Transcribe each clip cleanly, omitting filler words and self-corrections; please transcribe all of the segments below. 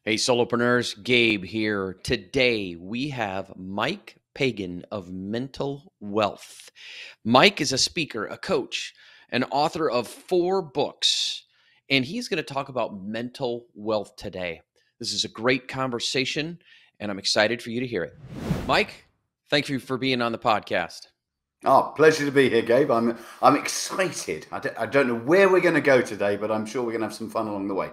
Hey, Solopreneurs, Gabe here. Today we have Mike Pagan of Mental Wealth. Mike is a speaker, a coach, an author of 4 books, and he's going to talk about mental wealth today. This is a great conversation, and I'm excited for you to hear it. Mike, thank you for being on the podcast. Oh, pleasure to be here, Gabe. I'm excited. I don't know where we're going to go today, but I'm sure we're going to have some fun along the way.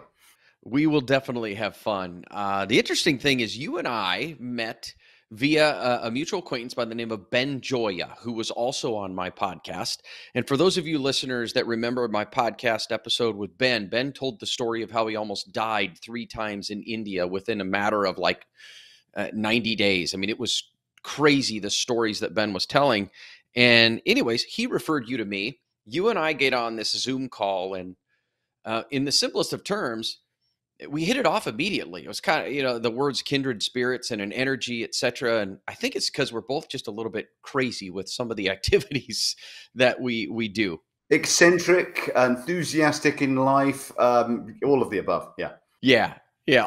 We will definitely have fun. The interesting thing is you and I met via a mutual acquaintance by the name of Ben Joya, who was also on my podcast. And for those of you listeners that remember my podcast episode with Ben, Ben told the story of how he almost died 3 times in India within a matter of 90 days. I mean, it was crazy, the stories that Ben was telling. And anyways, he referred you to me. You and I get on this Zoom call, and in the simplest of terms, we hit it off immediately. It was kind of, the words kindred spirits and an energy, etc. And I think it's because we're both just a little bit crazy with some of the activities that we do. Eccentric, enthusiastic in life, all of the above. Yeah,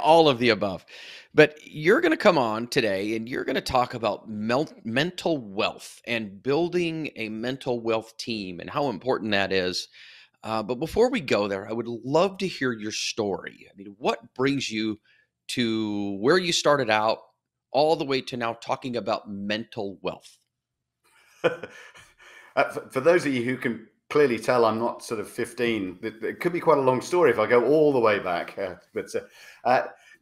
all of the above. But you're going to come on today and you're going to talk about mental wealth and building a mental wealth team and how important that is. But before we go there, I would love to hear your story. I mean, what brings you to where you started out all the way to now talking about mental wealth? For those of you who can clearly tell I'm not sort of 15, it could be quite a long story if I go all the way back.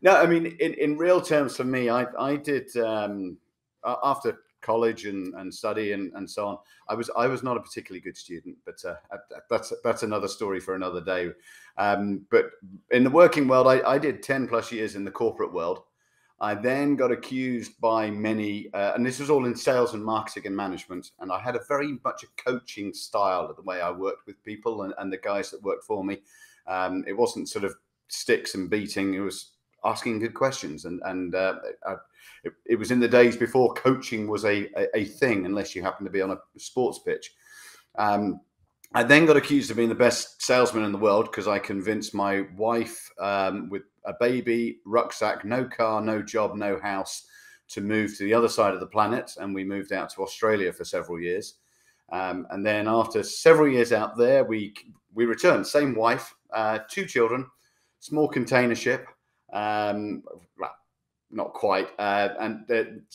No, I mean, in real terms for me, I did, after college and study and so on, I was not a particularly good student, but that's another story for another day. But in the working world, I did 10 plus years in the corporate world. I then got accused by many, and this was all in sales and marketing and management. And I had a very much a coaching style of the way I worked with people and the guys that worked for me. It wasn't sort of sticks and beating. It was asking good questions. It was in the days before coaching was a thing, unless you happen to be on a sports pitch. I then got accused of being the best salesman in the world because I convinced my wife with a baby, rucksack, no car, no job, no house, to move to the other side of the planet. And we moved out to Australia for several years. And then after several years out there, we returned. Same wife, 2 children, small container ship. Not quite. And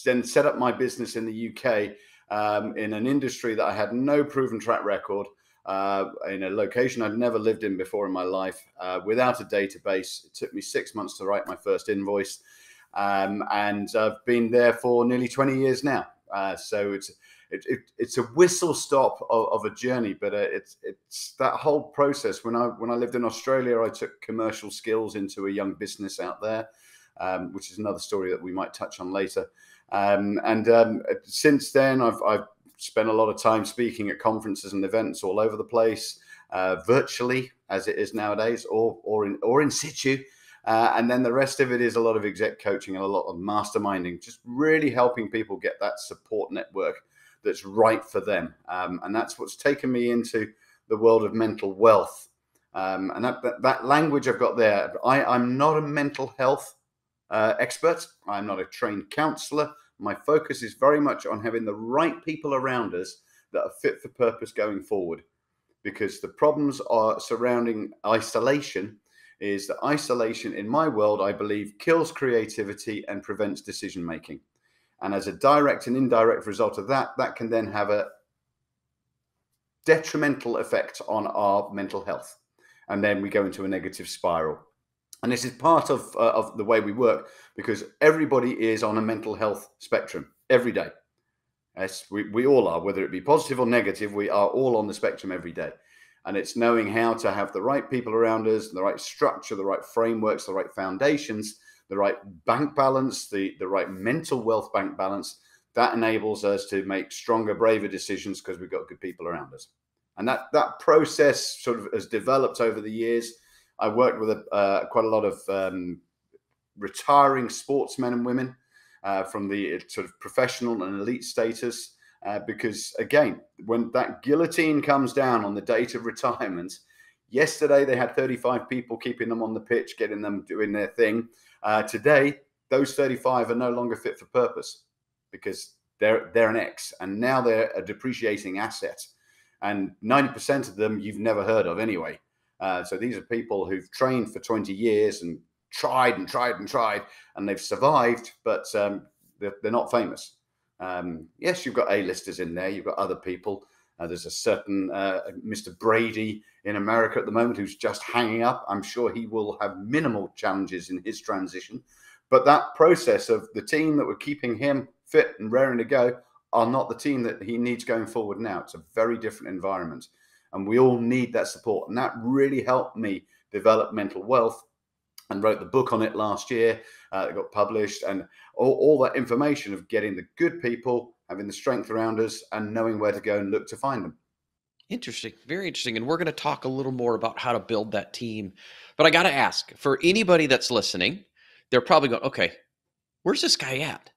then set up my business in the UK in an industry that I had no proven track record. In a location I'd never lived in before in my life, without a database. It took me 6 months to write my first invoice, and I've been there for nearly 20 years now. So it's a whistle stop of a journey, but it's that whole process. When I lived in Australia, I took commercial skills into a young business out there, which is another story that we might touch on later. Since then, I've spent a lot of time speaking at conferences and events all over the place, virtually as it is nowadays, or in situ. And then the rest of it is a lot of exec coaching and a lot of masterminding, just really helping people get that support network that's right for them. And that's what's taken me into the world of mental wealth. And that language I've got there, I'm not a mental health expert. I'm not a trained counselor. My focus is very much on having the right people around us that are fit for purpose going forward, because the problems are surrounding isolation is that isolation in my world, I believe, kills creativity and prevents decision making. And as a direct and indirect result of that can then have a detrimental effect on our mental health. And then we go into a negative spiral. And this is part of the way we work, because everybody is on a mental health spectrum every day. Yes, we all are, whether it be positive or negative, we are all on the spectrum every day. And it's knowing how to have the right people around us, the right structure, the right frameworks, the right foundations, the right bank balance, the right mental wealth bank balance that enables us to make stronger, braver decisions because we've got good people around us. And that process sort of has developed over the years. I worked with quite a lot of retiring sportsmen and women from the sort of professional and elite status, because, again, when that guillotine comes down on the date of retirement, Yesterday, they had 35 people keeping them on the pitch, getting them doing their thing. Today, those 35 are no longer fit for purpose because they're an X, and now they're a depreciating asset. And 90% of them you've never heard of anyway. So these are people who've trained for 20 years and tried and tried and tried, and they've survived, but they're not famous. Yes, you've got A-listers in there. You've got other people. There's a certain Mr. Brady in America at the moment who's just hanging up. I'm sure he will have minimal challenges in his transition. But that process of the team that were keeping him fit and raring to go are not the team that he needs going forward now. It's a very different environment. And we all need that support. And that really helped me develop mental wealth, and wrote the book on it last year. It got published, and all that information of getting the good people, having the strength around us, and knowing where to go and look to find them. Interesting. Very interesting. And we're going to talk a little more about how to build that team. But I got to ask, for anybody that's listening, they're probably going, okay, where's this guy at?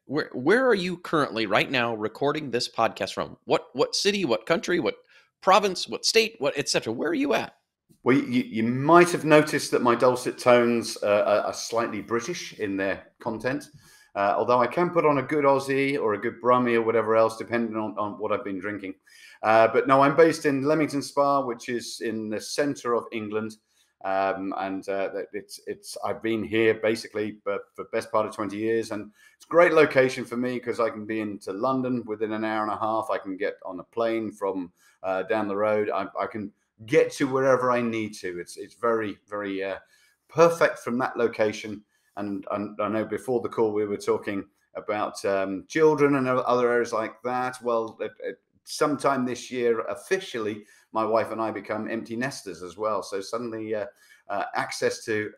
Where are you currently right now recording this podcast from? What city, what country, what province, what state, what et cetera? Where are you at? Well, you might have noticed that my dulcet tones are slightly British in their content, although I can put on a good Aussie or a good Brummie or whatever else, depending on what I've been drinking. But no, I'm based in Leamington Spa, which is in the centre of England. I've been here basically for the best part of 20 years, and it's a great location for me because I can be into London within an hour and a half. I can get on a plane from down the road. I can get to wherever I need to. It's very, very perfect from that location. And I know before the call we were talking about children and other areas like that. Well, sometime this year, officially, my wife and I become empty nesters as well. So suddenly access to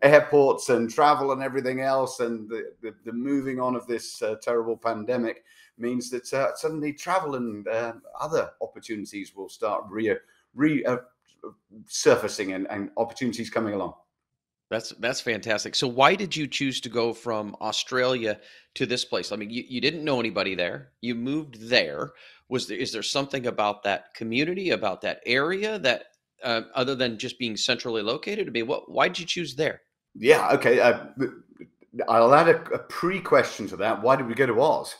airports and travel and everything else, and the moving on of this terrible pandemic means that suddenly travel and other opportunities will start surfacing and opportunities coming along. That's fantastic. So why did you choose to go from Australia to this place? I mean, you didn't know anybody there. You moved there. Is there something about that community, about that area that other than just being centrally located? I mean, why did you choose there? Yeah, okay. I'll add a pre-question to that. Why did we go to Oz?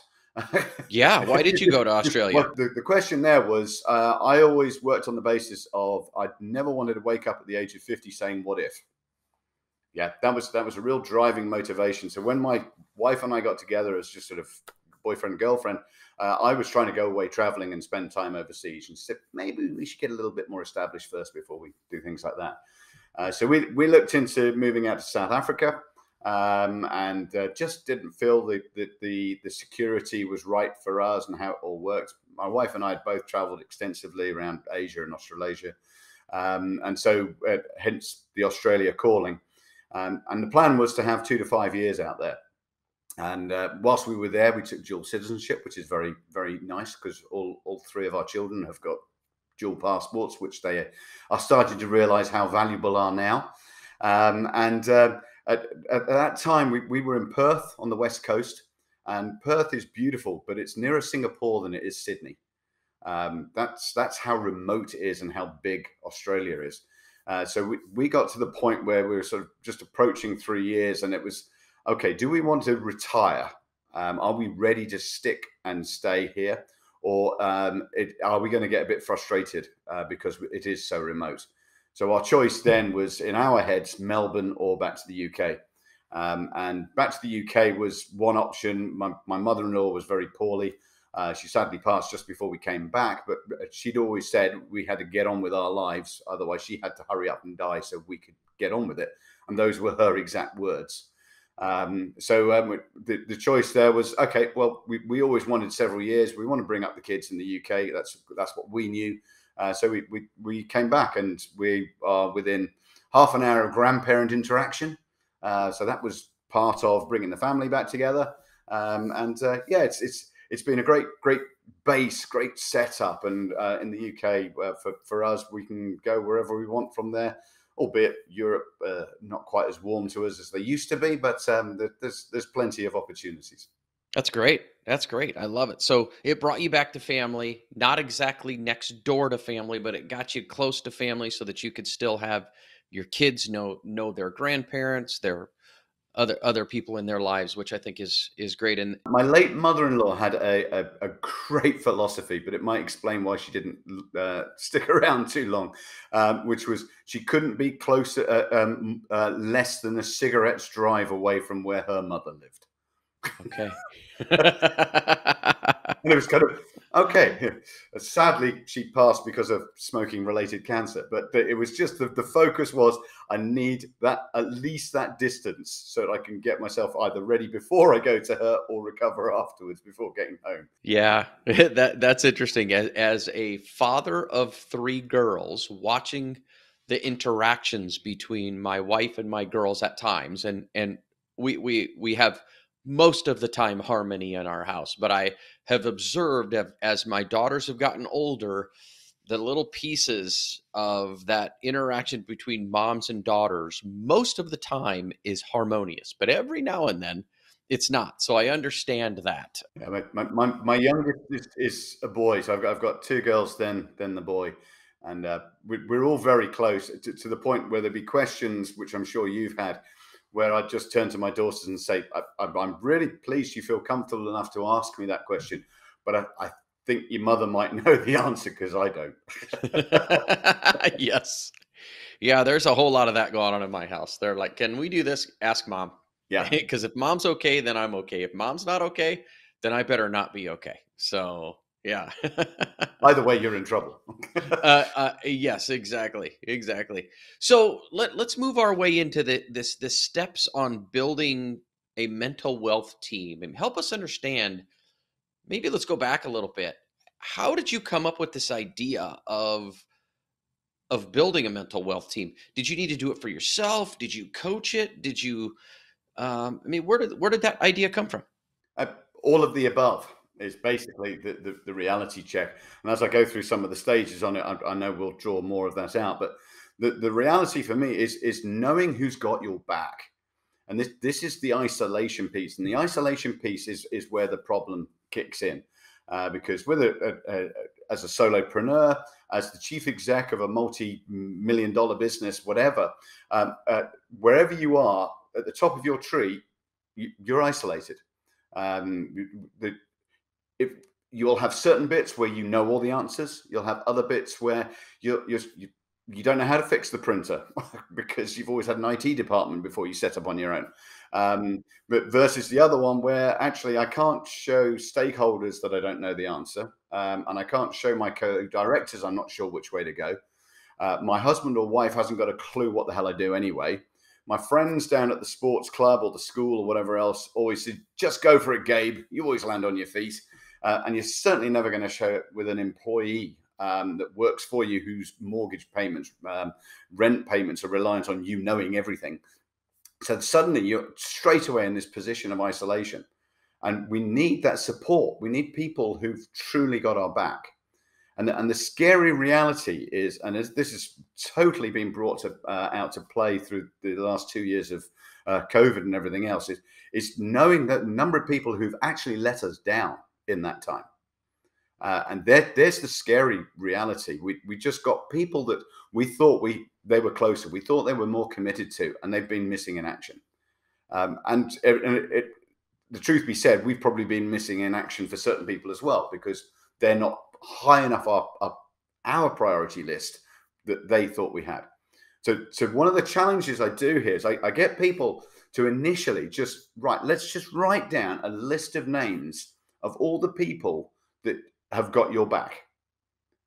Yeah, why did you go to Australia? Well, the question there was, I always worked on the basis of I'd never wanted to wake up at the age of 50 saying, what if? Yeah, that was a real driving motivation. So when my wife and I got together as just sort of boyfriend, girlfriend, I was trying to go away traveling and spend time overseas. And she said, maybe we should get a little bit more established first before we do things like that. So we looked into moving out to South Africa. And just didn't feel that the security was right for us and how it all worked. My wife and I had both traveled extensively around Asia and Australasia. And so hence the Australia calling. And the plan was to have 2 to 5 years out there. And whilst we were there, we took dual citizenship, which is very, very nice because all three of our children have got dual passports, which they are starting to realize how valuable are now. At that time, we were in Perth on the west coast, and Perth is beautiful, but it's nearer Singapore than it is Sydney. That's how remote it is and how big Australia is. So we got to the point where we were sort of just approaching 3 years, and it was, okay, do we want to retire? Are we ready to stick and stay here? Or are we going to get a bit frustrated because it is so remote? So our choice then was, in our heads, Melbourne or back to the UK. And back to the UK was one option. My mother-in-law was very poorly. She sadly passed just before we came back, but she'd always said we had to get on with our lives. Otherwise, she had to hurry up and die so we could get on with it. And those were her exact words. So the choice there was, okay, well, we always wanted several years. We want to bring up the kids in the UK. That's what we knew. So we came back, and we are within half an hour of grandparent interaction. So that was part of bringing the family back together. Yeah, it's been a great base, great setup. And in the UK, for us, we can go wherever we want from there, albeit Europe not quite as warm to us as they used to be, but there's plenty of opportunities. That's great. That's great. I love it. So it brought you back to family, not exactly next door to family, but it got you close to family so that you could still have your kids know their grandparents, their other people in their lives, which I think is great. And My late mother-in-law had a great philosophy, but it might explain why she didn't stick around too long, which was she couldn't be closer, less than a cigarette's drive away from where her mother lived. okay. And it was kind of okay. Sadly, she passed because of smoking related cancer, but it was just the focus was I need that at least that distance so that I can get myself either ready before I go to her or recover afterwards before getting home. Yeah, that's interesting. As a father of three girls, watching the interactions between my wife and my girls at times, and we have most of the time harmony in our house, but I have observed as my daughters have gotten older, the little pieces of that interaction between moms and daughters most of the time is harmonious, but every now and then it's not. So I understand that. Yeah, my youngest is a boy, so I've got two girls, then the boy, and we're all very close to the point where there'd be questions, which I'm sure you've had, where I'd just turn to my daughters and say, I'm really pleased you feel comfortable enough to ask me that question, but I think your mother might know the answer because I don't. Yes. Yeah, there's a whole lot of that going on in my house. They're like, "Can we do this? Ask mom." Yeah. Because if mom's okay, then I'm okay. If mom's not okay, then I better not be okay. So, yeah. Either way, you're in trouble. Yes, exactly, exactly. So let's move our way into this steps on building a mental wealth team and help us understand. Maybe let's go back a little bit. How did you come up with this idea of building a mental wealth team? Did you need to do it for yourself? Did you coach it? Did you? I mean, where did that idea come from? Uh, all of the above is basically the reality check. And as I go through some of the stages on it, I know we'll draw more of that out. But the reality for me is knowing who's got your back. And this is the isolation piece. And the isolation piece is where the problem kicks in. Because whether as a solopreneur, as the chief exec of a multi-million-dollar business, whatever, wherever you are at the top of your tree, you're isolated. The, if you'll have certain bits where you know all the answers, you'll have other bits where you don't know how to fix the printer because you've always had an IT department before you set up on your own. But versus the other one where actually I can't show stakeholders that I don't know the answer, and I can't show my co-directors I'm not sure which way to go. My husband or wife hasn't got a clue what the hell I do anyway. My friends down at the sports club or the school or whatever else always say, just go for it, Gabe. You always land on your feet. And you're certainly never going to show it with an employee that works for you whose mortgage payments, rent payments are reliant on you knowing everything. So suddenly you're straight away in this position of isolation. And we need that support. We need people who've truly got our back. And the scary reality is, and this has totally been brought out to play through the last 2 years of COVID and everything else, is knowing that the number of people who've actually let us down in that time. And there's the scary reality. We just got people that we thought they were closer. We thought they were more committed to, and they've been missing in action. The truth be said, we've probably been missing in action for certain people as well, because they're not high enough up our priority list that they thought we had. So one of the challenges I do here is I get people to initially let's just write down a list of names of all the people that have got your back.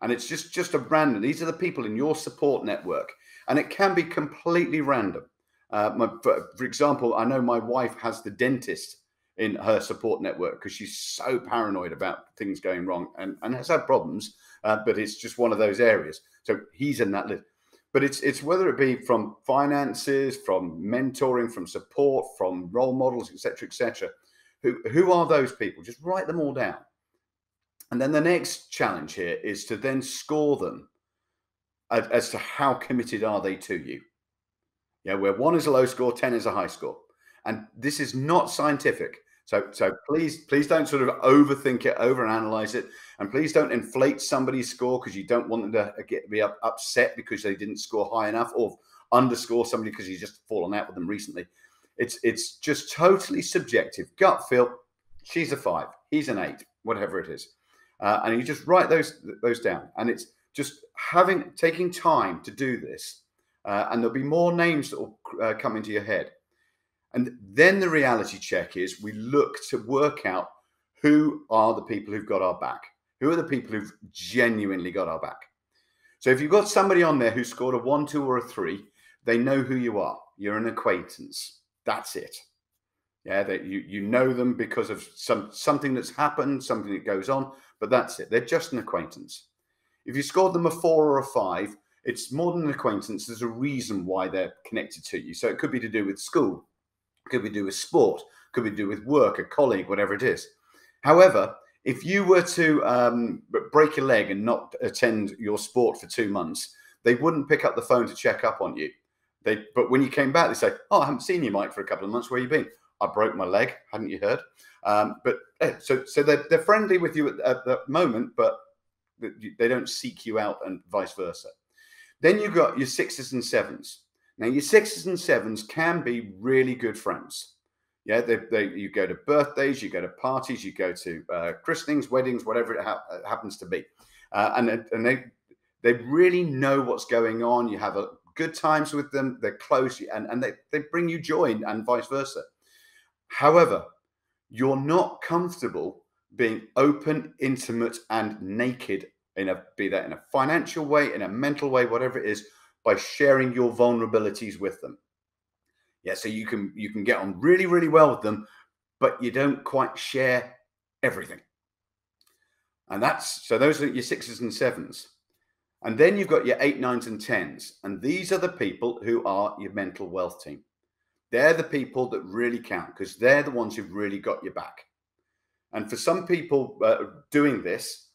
And it's just a random, these are the people in your support network. And it can be completely random. For example, I know my wife has the dentist in her support network because she's so paranoid about things going wrong and has had problems, but it's just one of those areas. So he's in that list. But it's whether it be from finances, from mentoring, from support, from role models, etc., etc. Who are those people? Just write them all down. And then the next challenge here is to then score them as to how committed are they to you. Yeah, where 1 is a low score, 10 is a high score. And this is not scientific. So please don't sort of overthink it, overanalyze it, and please don't inflate somebody's score because you don't want them to be upset because they didn't score high enough, or underscore somebody because you've just fallen out with them recently. It's just totally subjective. Gut feel, she's a 5, he's an 8, whatever it is, and you just write those down. And it's just taking time to do this, and there'll be more names that will come into your head. And then the reality check is we look to work out who are the people who've got our back. Who are the people who've genuinely got our back? So if you've got somebody on there who scored a 1, 2, or a 3, they know who you are. You're an acquaintance. That's it. Yeah, that you know them because of something that's happened, something that goes on, but that's it. They're just an acquaintance. If you scored them a 4 or a 5, it's more than an acquaintance. There's a reason why they're connected to you. So it could be to do with school. Could be to do with sport, could be to do with work, a colleague, whatever it is. However, if you were to break your leg and not attend your sport for 2 months, they wouldn't pick up the phone to check up on you. But when you came back, they say, "Oh, I haven't seen you, Mike, for a couple of months. Where you been?" "I broke my leg. Hadn't you heard?" So they're friendly with you at the moment, but they don't seek you out, and vice versa. Then you've got your 6s and 7s. Now, your 6s and 7s can be really good friends. Yeah, you go to birthdays, you go to parties, you go to christenings, weddings, whatever it happens to be, and they really know what's going on. You have good times with them. They're close, and they bring you joy, and vice versa. However, you're not comfortable being open, intimate, and naked be that in a financial way, in a mental way, whatever it is, by sharing your vulnerabilities with them. Yeah, so you can get on really, really well with them, but you don't quite share everything. And those are your 6s and 7s. And then you've got your 8, 9s, and 10s. And these are the people who are your mental wealth team. They're the people that really count because they're the ones who've really got your back. And for some people doing this,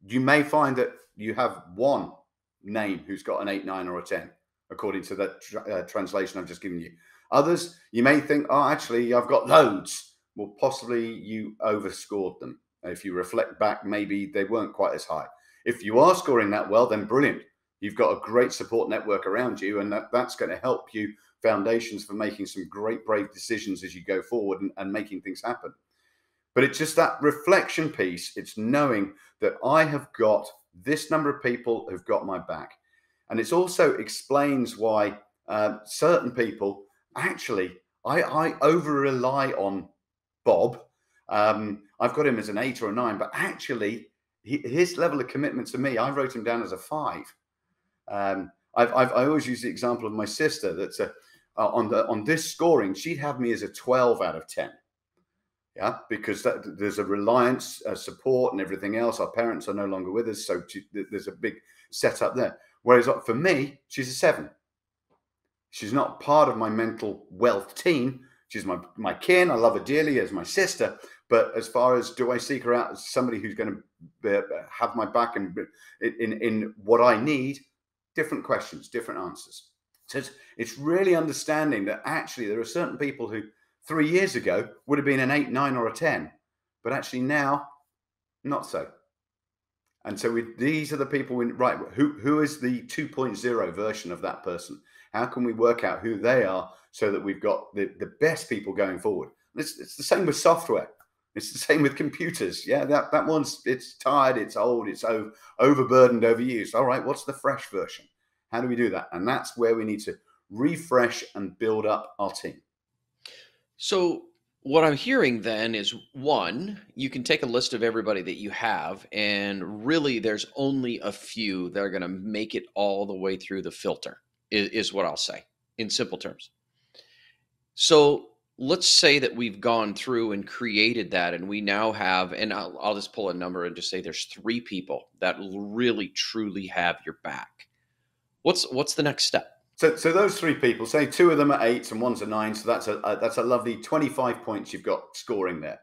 you may find that you have one name who's got an 8, 9, or a 10, according to that translation I've just given you. Others, you may think, "Oh, actually, I've got loads." Well, possibly you overscored them. If you reflect back, maybe they weren't quite as high. If you are scoring that well, then brilliant. You've got a great support network around you, and that's going to help you foundations for making some great, brave decisions as you go forward and making things happen. But it's just that reflection piece. It's knowing that I have got this number of people who've got my back. And it also explains why certain people, actually, I over-rely on Bob. I've got him as an 8 or a 9, but actually his level of commitment to me, I wrote him down as a 5. I always use the example of my sister that's on this scoring, she'd have me as a 12 out of 10. Yeah, because there's a reliance, support, and everything else. Our parents are no longer with us, so there's a big setup there. Whereas for me, she's a 7. She's not part of my mental wealth team. She's my kin. I love her dearly as my sister. But as far as do I seek her out as somebody who's going to have my back and in what I need, different questions, different answers. So it's really understanding that actually there are certain people who 3 years ago would have been an 8, 9, or a 10, but actually now, not so. And so these are the people, right, who is the 2.0 version of that person? How can we work out who they are so that we've got the best people going forward? It's the same with software. It's the same with computers. Yeah, that one's, it's tired, it's old, it's overburdened, overused. All right, what's the fresh version? How do we do that? And that's where we need to refresh and build up our team. So what I'm hearing then is, one, you can take a list of everybody that you have, and really there's only a few that are going to make it all the way through the filter, is what I'll say in simple terms. So let's say that we've gone through and created that, and we now have, and I'll just pull a number and just say there's 3 people that really truly have your back. What's the next step? So those 3 people, say 2 of them are 8s and one's a 9. So that's a lovely 25 points you've got scoring there.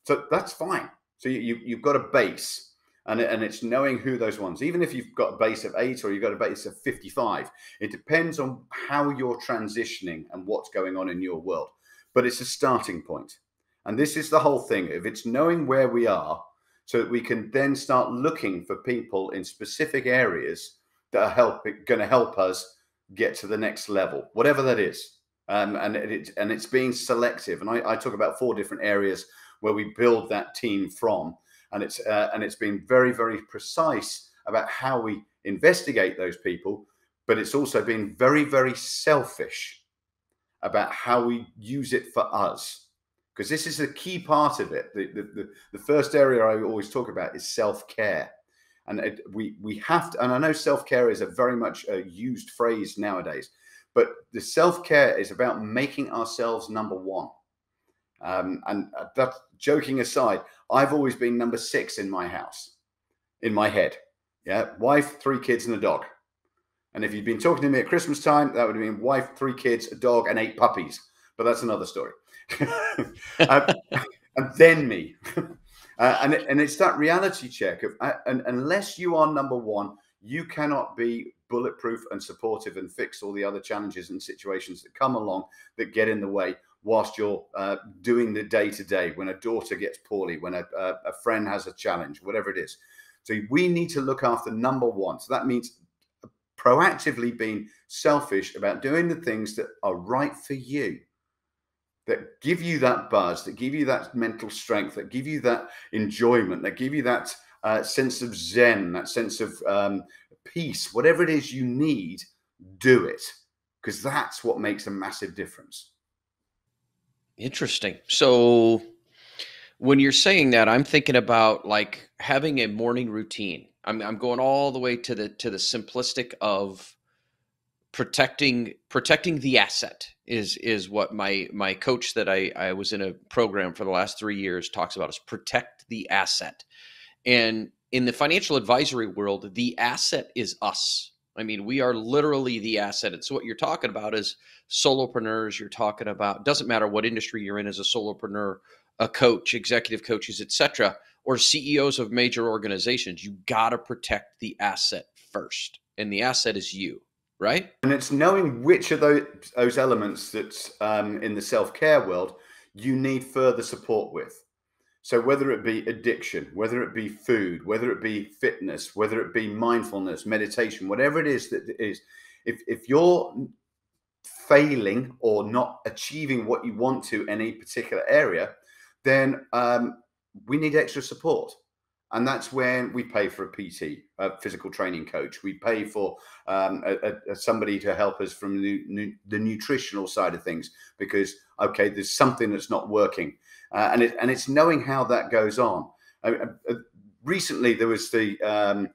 So that's fine. So you've got a base, and it's knowing who those ones. Even if you've got a base of 8 or you've got a base of 55, it depends on how you're transitioning and what's going on in your world. But it's a starting point. And this is the whole thing. If it's knowing where we are, so that we can then start looking for people in specific areas that are going to help us get to the next level, whatever that is. And it's being selective. And I talk about 4 different areas where we build that team from. And it's been very, very precise about how we investigate those people. But it's also been very, very selfish about how we use it for us. Because this is a key part of it. The first area I always talk about is self-care. And we have to, and I know self-care is a very much a used phrase nowadays, but the self-care is about making ourselves number one. And that, joking aside, I've always been number 6 in my house, in my head. Yeah, wife, 3 kids, and a dog. And if you'd been talking to me at Christmas time, that would have been wife, 3 kids, a dog, and 8 puppies. But that's another story. And then me. And it's that reality check of, and unless you are number one, you cannot be bulletproof and supportive and fix all the other challenges and situations that come along that get in the way whilst you're doing the day-to-day, when a daughter gets poorly, when a friend has a challenge, whatever it is. So we need to look after number one. So that means proactively being selfish about doing the things that are right for you, that give you that buzz, that give you that mental strength, that give you that enjoyment, that give you that sense of zen, that sense of peace, whatever it is you need, do it, because that's what makes a massive difference. Interesting. So when you're saying that, I'm thinking about like having a morning routine. I'm going all the way to the simplistic of protecting the asset is what my coach that I was in a program for the last 3 years talks about, is protect the asset. And in the financial advisory world, the asset is us. I mean, we are literally the asset. And so what you're talking about is solopreneurs. You're talking about, doesn't matter what industry you're in as a solopreneur, a coach, executive coaches, etc., or CEOs of major organizations. You got to protect the asset first. And the asset is you, right? And it's knowing which of those elements that's in the self-care world you need further support with. So whether it be addiction, whether it be food, whether it be fitness, whether it be mindfulness, meditation, whatever it is that it is, if you're failing or not achieving what you want to in a particular area, then we need extra support. And that's when we pay for a PT, a physical training coach. We pay for somebody to help us from the nutritional side of things, because, okay, there's something that's not working. And it's knowing how that goes on. Recently, there was the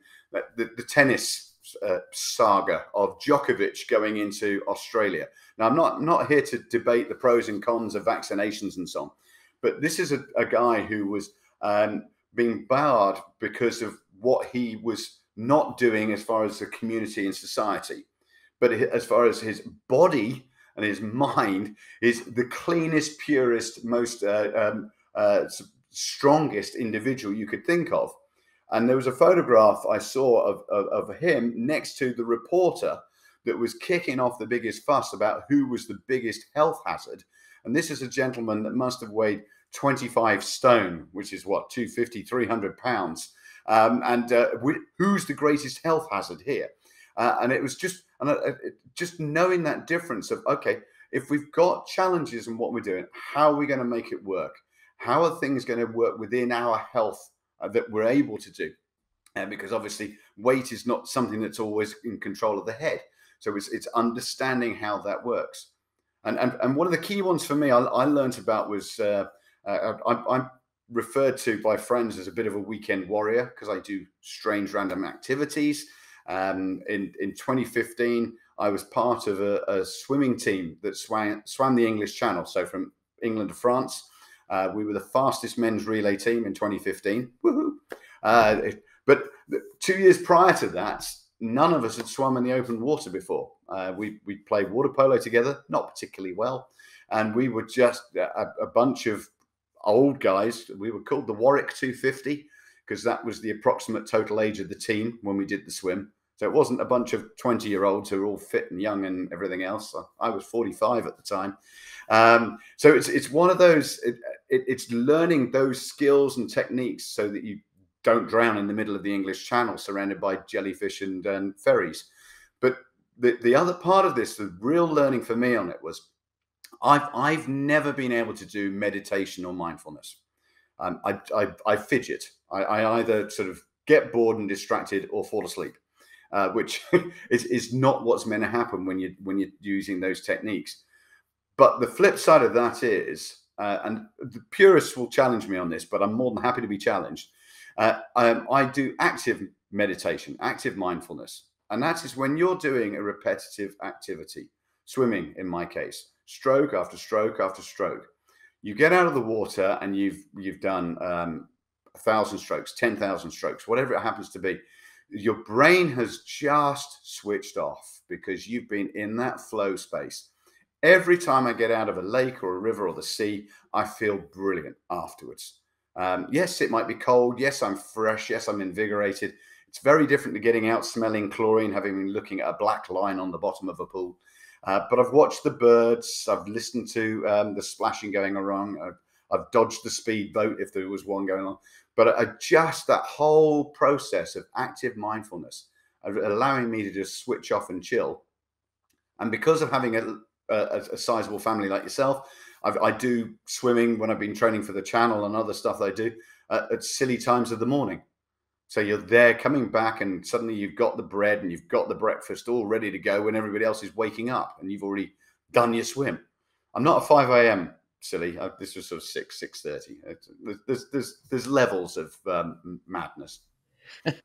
tennis saga of Djokovic going into Australia. Now, I'm not here to debate the pros and cons of vaccinations and so on, but this is a guy who was being barred because of what he was not doing as far as the community and society. But as far as his body and his mind is the cleanest, purest, most strongest individual you could think of. And there was a photograph I saw of him next to the reporter that was kicking off the biggest fuss about who was the biggest health hazard. And this is a gentleman that must have weighed 25 stone, which is what, 250, 300 pounds. Who's the greatest health hazard here? And it was just knowing that difference of, okay, if we've got challenges in what we're doing, how are we going to make it work? How are things going to work within our health that we're able to do? Because obviously weight is not something that's always in control of the head. So it's understanding how that works. And one of the key ones for me I learned about was, I'm referred to by friends as a bit of a weekend warrior because I do strange random activities. In 2015, I was part of a swimming team that swam the English Channel. So from England to France, we were the fastest men's relay team in 2015. Woohoo! But 2 years prior to that, none of us had swum in the open water before. We played water polo together, not particularly well. And we were just a bunch of old guys. We were called the Warwick 250 because that was the approximate total age of the team when we did the swim. So it wasn't a bunch of 20-year-olds who were all fit and young and everything else. I was 45 at the time. So it's one of those, it's learning those skills and techniques so that you don't drown in the middle of the English Channel surrounded by jellyfish and ferries. But the other part of this, the real learning for me on it was I've never been able to do meditation or mindfulness. I fidget. I either sort of get bored and distracted or fall asleep, which is not what's meant to happen when you're using those techniques. But the flip side of that is, and the purists will challenge me on this, but I'm more than happy to be challenged. I do active meditation, active mindfulness, and that is when you're doing a repetitive activity, swimming in my case, stroke after stroke after stroke. You get out of the water and you've done 1,000 strokes, 10,000 strokes, whatever it happens to be. Your brain has just switched off because you've been in that flow space. Every time I get out of a lake or a river or the sea, I feel brilliant afterwards. Yes, it might be cold. Yes, I'm fresh. Yes, I'm invigorated. It's very different to getting out smelling chlorine, having been looking at a black line on the bottom of a pool. But I've watched the birds. I've listened to the splashing going around. I've dodged the speedboat if there was one going on. But just that whole process of active mindfulness, allowing me to just switch off and chill. And because of having a sizable family like yourself, I do swimming when I've been training for the channel and other stuff that I do at silly times of the morning. So you're there coming back and suddenly you've got the bread and you've got the breakfast all ready to go when everybody else is waking up and you've already done your swim. I'm not a 5 a.m. silly. This was sort of 6:30. There's levels of madness,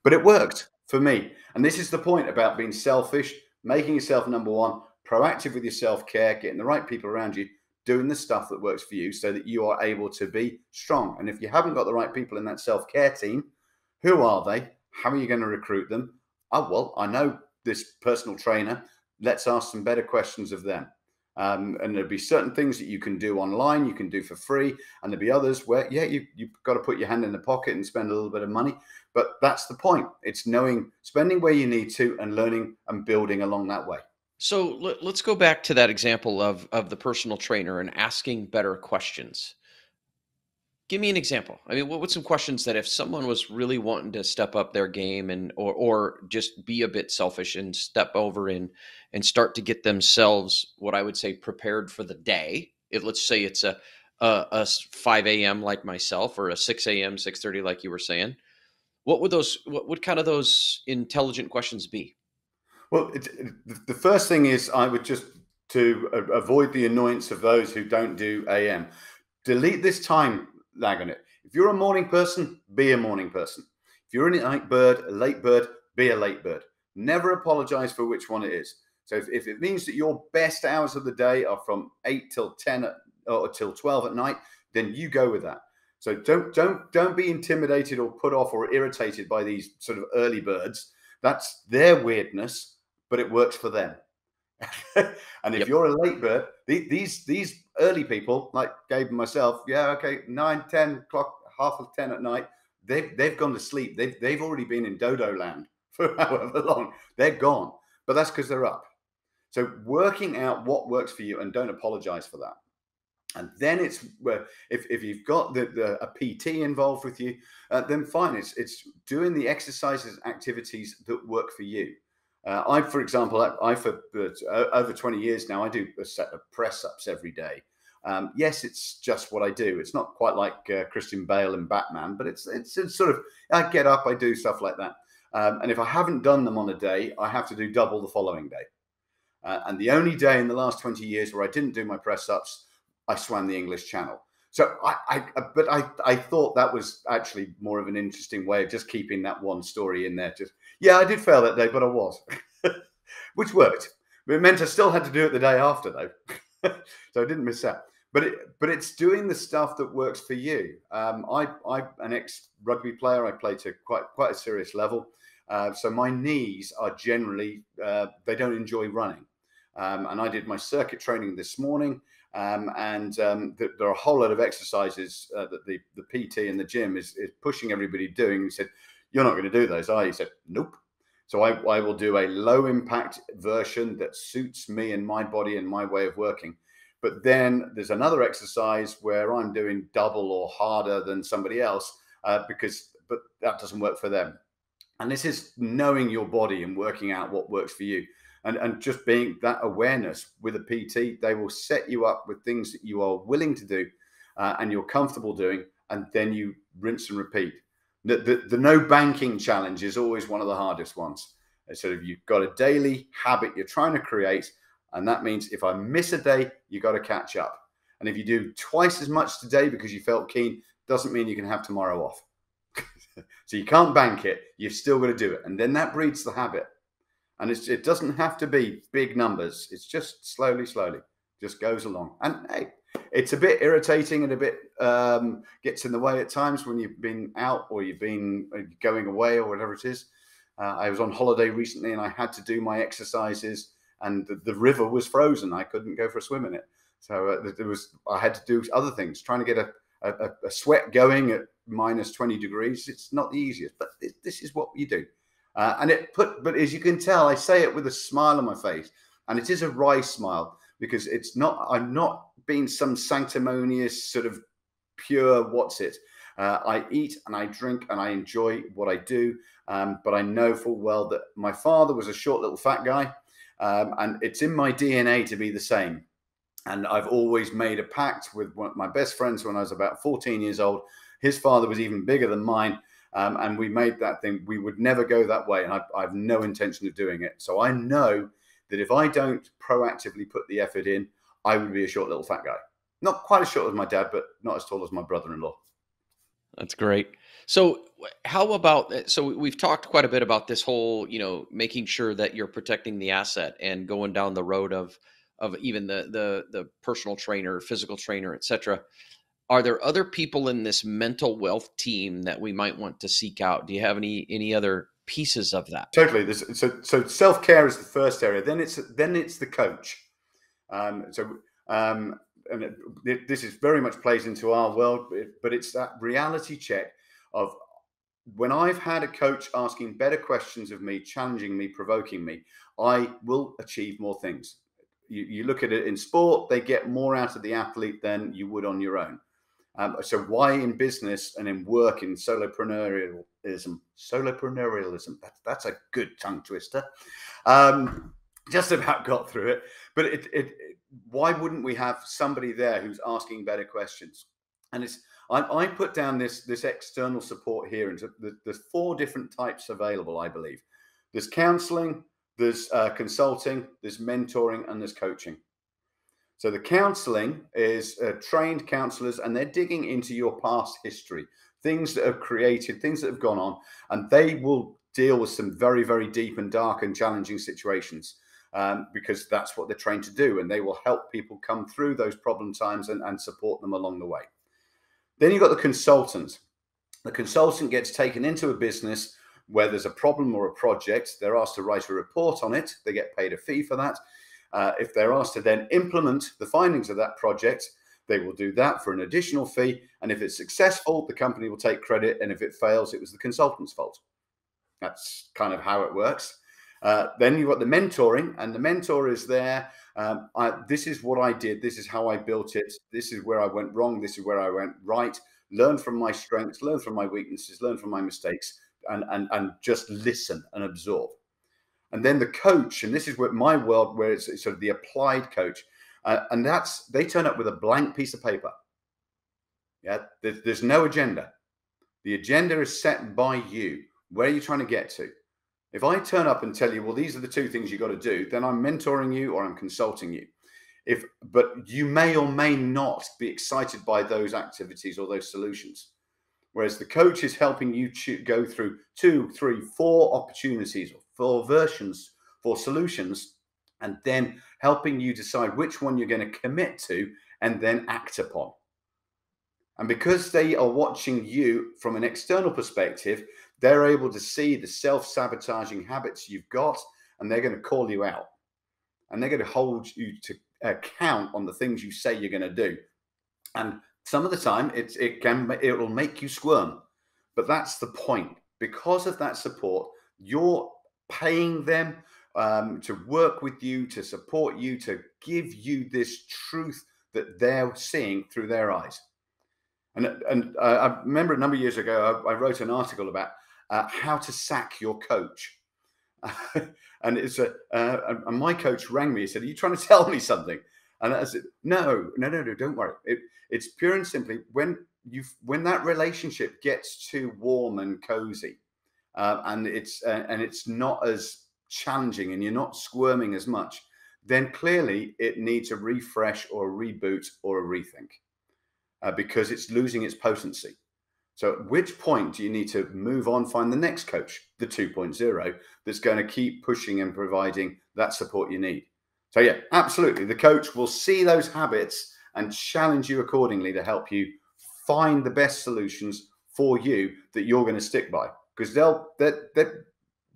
but it worked for me. And this is the point about being selfish, making yourself number one, proactive with your self-care, getting the right people around you, doing the stuff that works for you so that you are able to be strong. And if you haven't got the right people in that self-care team, who are they? How are you going to recruit them? Oh, well, I know this personal trainer. Let's ask some better questions of them. And there'll be certain things that you can do online, you can do for free. And there'll be others where, yeah, you've got to put your hand in the pocket and spend a little bit of money. But that's the point. It's knowing, spending where you need to and learning and building along that way. So let's go back to that example of the personal trainer and asking better questions. Give me an example. I mean, what's some questions that if someone was really wanting to step up their game and or just be a bit selfish and step over in and start to get themselves what I would say prepared for the day. Let's say it's a 5 a.m. like myself or a 6 a.m. 6:30 like you were saying. What would kind of those intelligent questions be? Well, the first thing is I would just, to avoid the annoyance of those who don't do AM, delete this time lag on it. If you're a morning person, be a morning person. If you're a late bird, be a late bird. Never apologize for which one it is. So if it means that your best hours of the day are from 8 till 10 or till 12 at night, then you go with that. So don't be intimidated or put off or irritated by these sort of early birds. That's their weirdness, but it works for them. And if you're a late bird, these early people like Gabe and myself, yeah, okay, 9, 10 o'clock, half of 10 at night, they've gone to sleep. They've already been in dodo land for however long. They're gone, but that's because they're up. So working out what works for you and don't apologize for that. And then it's where if you've got a PT involved with you, then fine. It's doing the exercises, activities that work for you. For example, for over 20 years now, I do a set of press ups every day. Yes, it's just what I do. It's not quite like Christian Bale and Batman, but it's sort of, I get up, I do stuff like that. And if I haven't done them on a day, I have to do double the following day. And the only day in the last 20 years where I didn't do my press ups, I swam the English Channel. So I thought that was actually more of an interesting way of just keeping that one story in there. Just, yeah, I did fail that day, but I was, which worked. But it meant I still had to do it the day after though. So I didn't miss out. But it's doing the stuff that works for you. I'm an ex-rugby player. I play to quite a serious level. So my knees are generally, they don't enjoy running. And I did my circuit training this morning. There are a whole lot of exercises that the PT in the gym is pushing everybody doing. He said, "You're not going to do those, are you?" He said, "Nope." So I will do a low impact version that suits me and my body and my way of working. But then there's another exercise where I'm doing double or harder than somebody else but that doesn't work for them. And this is knowing your body and working out what works for you. And just being that awareness with a PT, they will set you up with things that you are willing to do and you're comfortable doing, and then you rinse and repeat. The no banking challenge is always one of the hardest ones. So if you've got a daily habit you're trying to create, and that means if I miss a day, you got to catch up. And if you do twice as much today because you felt keen, doesn't mean you can have tomorrow off. So you can't bank it. You've still got to do it. And then that breeds the habit. And it doesn't have to be big numbers. It's just slowly, just goes along. And hey, it's a bit irritating and a bit gets in the way at times when you've been out or you've been going away or whatever it is. I was on holiday recently and I had to do my exercises and the river was frozen. I couldn't go for a swim in it. So I had to do other things, trying to get a sweat going at minus 20 degrees. It's not the easiest, but this is what you do. But as you can tell, I say it with a smile on my face, and it is a wry smile because I'm not being some sanctimonious sort of pure I eat and I drink and I enjoy what I do. But I know full well that my father was a short little fat guy, and it's in my DNA to be the same. And I've always made a pact with one of my best friends when I was about 14 years old. His father was even bigger than mine. And we made that thing. We would never go that way. And I have no intention of doing it. So I know that if I don't proactively put the effort in, I would be a short little fat guy. Not quite as short as my dad, but not as tall as my brother-in-law. That's great. So how about, so we've talked quite a bit about this whole, making sure that you're protecting the asset and going down the road of even the personal trainer, physical trainer, et cetera. Are there other people in this mental wealth team that we might want to seek out? Do you have any other pieces of that? Totally. So self-care is the first area. Then it's the coach. And this is very much plays into our world, but it's that reality check of when I've had a coach asking better questions of me, challenging me, provoking me, I will achieve more things. You look at it in sport, they get more out of the athlete than you would on your own. So why in business and in work, in solopreneurialism, that's a good tongue twister. Just about got through it. But why wouldn't we have somebody there who's asking better questions? And I put down this external support here. And there's 4 different types available, I believe. There's counseling, there's consulting, there's mentoring, and there's coaching. So the counseling is trained counselors, and they're digging into your past history, things that have created, things that have gone on, and they will deal with some very, very deep and dark and challenging situations because that's what they're trained to do. And they will help people come through those problem times and support them along the way. Then you've got the consultant. The consultant gets taken into a business where there's a problem or a project. They're asked to write a report on it. They get paid a fee for that. If they're asked to then implement the findings of that project, they will do that for an additional fee. And if it's successful, the company will take credit. And if it fails, it was the consultant's fault. That's kind of how it works. Then you've got the mentoring, and the mentor is there. This is what I did. This is how I built it. This is where I went wrong. This is where I went right. Learn from my strengths, learn from my weaknesses, learn from my mistakes, and just listen and absorb. And then the coach, and this is where my world, where it's sort of the applied coach, and they turn up with a blank piece of paper. Yeah, there's no agenda. The agenda is set by you. Where are you trying to get to? If I turn up and tell you, well, these are the 2 things you got to do, then I'm mentoring you or I'm consulting you. But you may or may not be excited by those activities or those solutions. Whereas the coach is helping you go through 2, 3, 4 opportunities or 4 versions, 4 solutions, and then helping you decide which one you're going to commit to and then act upon. And because they are watching you from an external perspective, they're able to see the self-sabotaging habits you've got, and they're going to call you out. And they're going to hold you to account on the things you say you're going to do. And some of the time, it will make you squirm. But that's the point. Because of that support, you're paying them to work with you, to support you, to give you this truth that they're seeing through their eyes. And I remember a number of years ago, I wrote an article about how to sack your coach. And and my coach rang me. He said, "Are you trying to tell me something?" And I said, "No, don't worry. It's pure and simply when that relationship gets too warm and cozy, and it's not as challenging, and you're not squirming as much, then clearly it needs a refresh or a reboot or a rethink, because it's losing its potency. So at which point do you need to move on, find the next coach, the 2.0, that's going to keep pushing and providing that support you need?" So yeah, absolutely. The coach will see those habits and challenge you accordingly to help you find the best solutions for you that you're going to stick by, because they're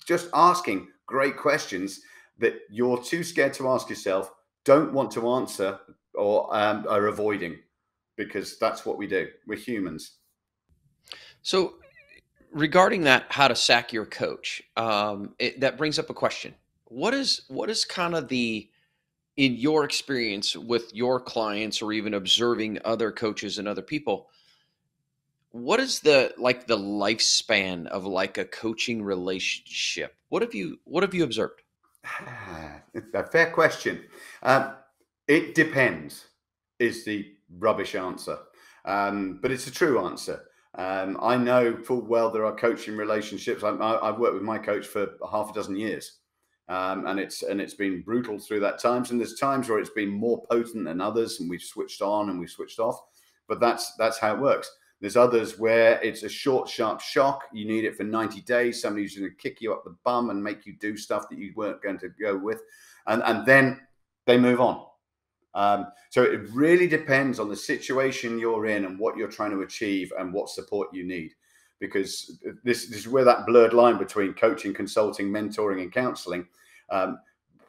just asking great questions that you're too scared to ask yourself, don't want to answer, or are avoiding, because that's what we do. We're humans. So regarding that, how to sack your coach, that brings up a question. What is kind of in your experience with your clients, or even observing other coaches and other people, what is the lifespan of like a coaching relationship? What have you observed? A fair question. It depends, is the rubbish answer. But it's a true answer. I know full well there are coaching relationships. I've worked with my coach for half a dozen years. And it's been brutal through that times. And there's times where it's been more potent than others, and we've switched on and we've switched off. But that's how it works. There's others where it's a short, sharp shock. You need it for 90 days. Somebody's going to kick you up the bum and make you do stuff that you weren't going to go with. And then they move on. So it really depends on the situation you're in and what you're trying to achieve and what support you need. Because this is where that blurred line between coaching, consulting, mentoring, and counseling.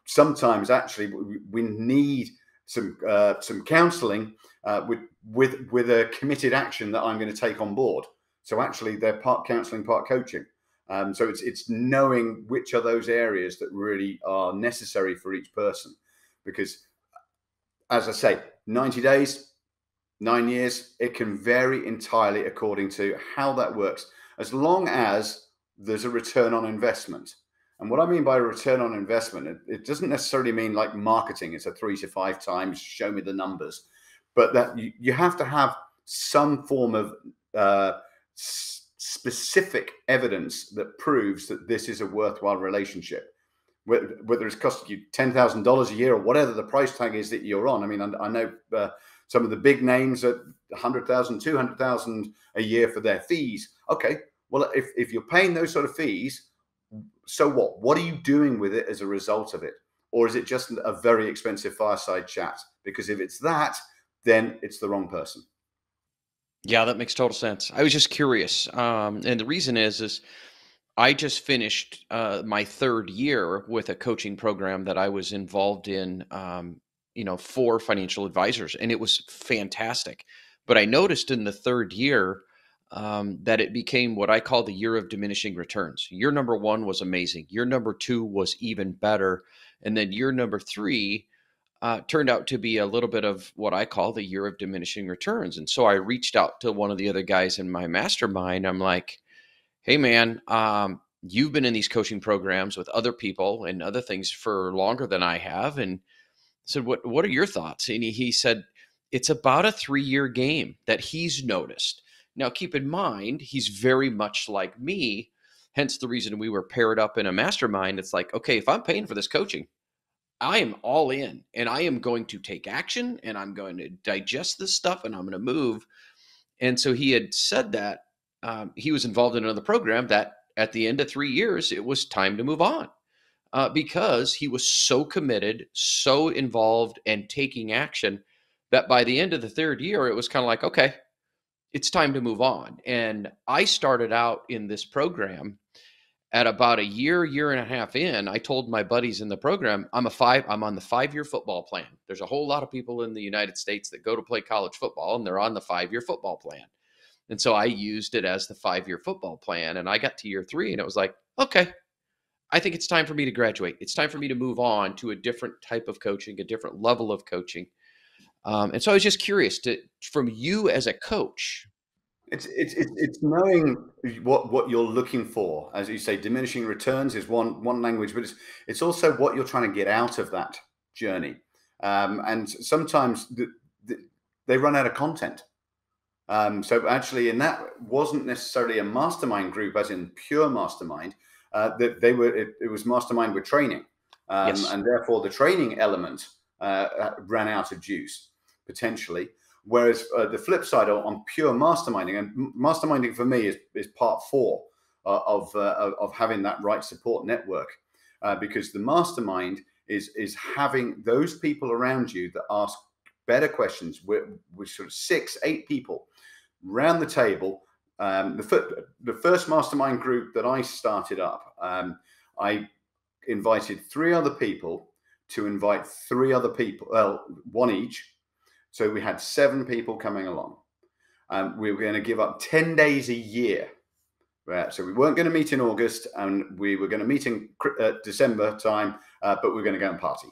Sometimes actually we need some counseling with a committed action that I'm going to take on board. So actually they're part counseling, part coaching. So it's knowing which are those areas that really are necessary for each person. Because as I say, 90 days, 9 years, it can vary entirely according to how that works, as long as there's a return on investment. And what I mean by return on investment, it doesn't necessarily mean like marketing. It's a 3 to 5 times, show me the numbers. But that you have to have some form of specific evidence that proves that this is a worthwhile relationship. Whether it's costing you $10,000 a year or whatever the price tag is that you're on. I mean, I know some of the big names at $100,000, $200,000 a year for their fees. Okay, well, if you're paying those sort of fees, so what? What are you doing with it as a result of it? Or is it just a very expensive fireside chat? Because if it's that, then it's the wrong person. Yeah, that makes total sense. I was just curious, and the reason is I just finished my third year with a coaching program that I was involved in, for financial advisors, and it was fantastic. But I noticed in the third year that it became what I call the year of diminishing returns. Year number one was amazing. Year number two was even better. And then year number three turned out to be a little bit of what I call the year of diminishing returns. And so I reached out to one of the other guys in my mastermind. I'm like, "Hey man, you've been in these coaching programs with other people and other things for longer than I have." And said, what are your thoughts? And he said, it's about a 3-year game that he's noticed. Now, keep in mind, he's very much like me. Hence the reason we were paired up in a mastermind. It's like, okay, if I'm paying for this coaching, I am all in, and I am going to take action, and I'm going to digest this stuff, and I'm going to move. And so he had said that he was involved in another program that at the end of 3 years, it was time to move on, because he was so committed, so involved, and taking action that by the end of the third year, it was kind of like, okay, it's time to move on. And I started out in this program at about a year and a half in. I told my buddies in the program, I'm on the 5-year football plan. There's a whole lot of people in the United States that go to play college football, and they're on the 5-year football plan. And so I used it as the 5-year football plan. And I got to year 3, and it was like, okay, I think it's time for me to graduate. It's time for me to move on to a different type of coaching, a different level of coaching. And so I was just curious from you as a coach. It's knowing what you're looking for. As you say, diminishing returns is one language, but it's also what you're trying to get out of that journey. And sometimes they run out of content. So actually, and that wasn't necessarily a mastermind group, as in pure mastermind. That it was mastermind with training, Yes. and therefore the training element ran out of juice potentially. Whereas the flip side on pure masterminding, and masterminding for me is part 4 of having that right support network, because the mastermind is having those people around you that ask better questions. With sort of 6-8 people round the table. The first mastermind group that I started up, I invited 3 other people to invite 3 other people, well, 1 each. So we had 7 people coming along. We were going to give up 10 days a year. So we weren't going to meet in August, and we were going to meet in December time, but we were going to go and party.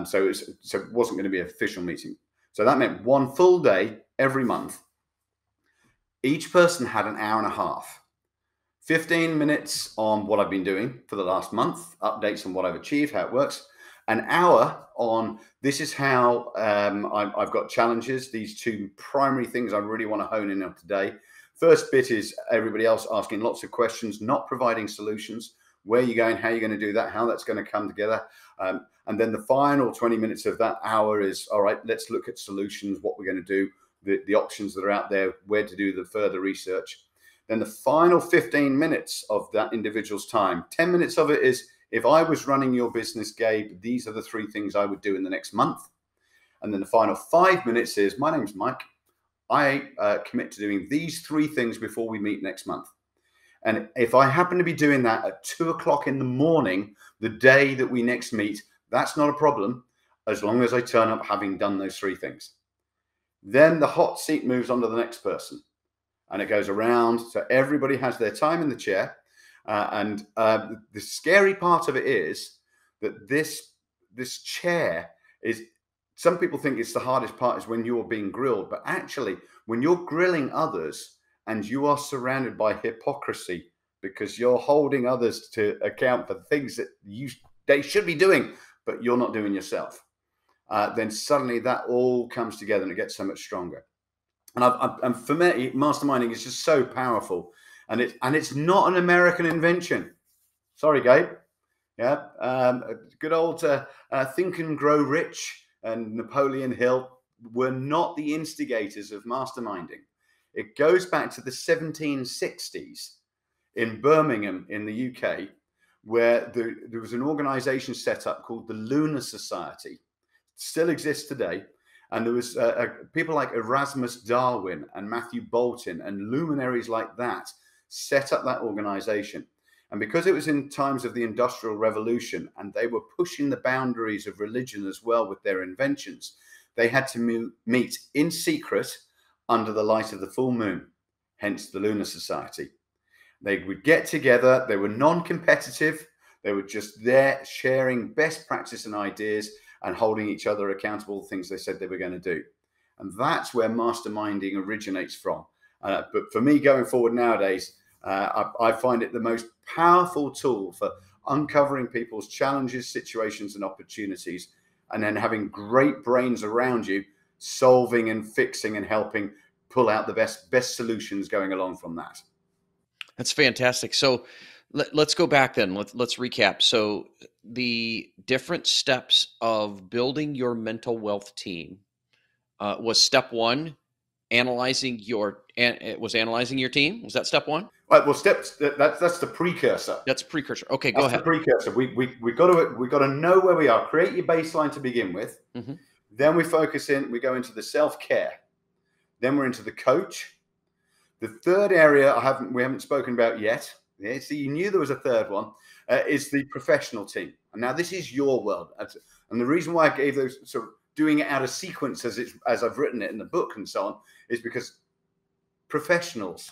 So it wasn't going to be an official meeting. So that meant 1 full day every month. Each person had an hour and a half, 15 minutes on what I've been doing for the last month, updates on what I've achieved, how it works, an hour on this is how I've got challenges, these 2 primary things I really want to hone in on today. First bit is everybody else asking lots of questions, not providing solutions. Where are you going? How are you going to do that? How that's going to come together? And then the final 20 minutes of that hour is, all right, let's look at solutions, what we're going to do, the options that are out there, where to do the further research. Then the final 15 minutes of that individual's time, 10 minutes of it is, if I was running your business, Gabe, these are the 3 things I would do in the next month. And then the final 5 minutes is, my name's Mike. I commit to doing these 3 things before we meet next month. And if I happen to be doing that at 2 o'clock in the morning, the day that we next meet, that's not a problem, as long as I turn up having done those 3 things. Then the hot seat moves on to the next person, and it goes around. So everybody has their time in the chair. And the scary part of it is that this chair is, some people think it's the hardest part is when you're being grilled, but actually when you're grilling others and you are surrounded by hypocrisy because you're holding others to account for things that they should be doing, but you're not doing yourself, then suddenly that all comes together and it gets so much stronger. And for me, masterminding is just so powerful. And it's not an American invention. Sorry, Gabe. Yeah, good old Think and Grow Rich and Napoleon Hill were not the instigators of masterminding. It goes back to the 1760s in Birmingham in the UK, where there was an organization set up called the Lunar Society. It still exists today. And there was people like Erasmus Darwin and Matthew Bolton and luminaries like that set up that organization. And because it was in times of the Industrial Revolution and they were pushing the boundaries of religion as well with their inventions, they had to meet in secret under the light of the full moon, hence the Lunar Society. They would get together. They were non-competitive. They were just there sharing best practice and ideas and holding each other accountable for things they said they were going to do. And that's where masterminding originates from. But for me going forward nowadays, I find it the most powerful tool for uncovering people's challenges, situations, and opportunities, and then having great brains around you, solving and fixing and helping pull out the best solutions going along from that. That's fantastic. So let's go back then. Let's recap. So the different steps of building your mental wealth team was step 1, analyzing your team. Was that step 1? Right. Well, that's the precursor. That's precursor. Okay, go ahead. That's the precursor. We got to know where we are. Create your baseline to begin with. Mm-hmm. Then we focus in. We go into the self-care. Then we're into the coach. The third area we haven't spoken about yet. Yeah, so you knew there was a third one. Is the professional team. And now this is your world. And the reason why I gave those sort of doing it out of sequence as I've written it in the book and so on is because professionals.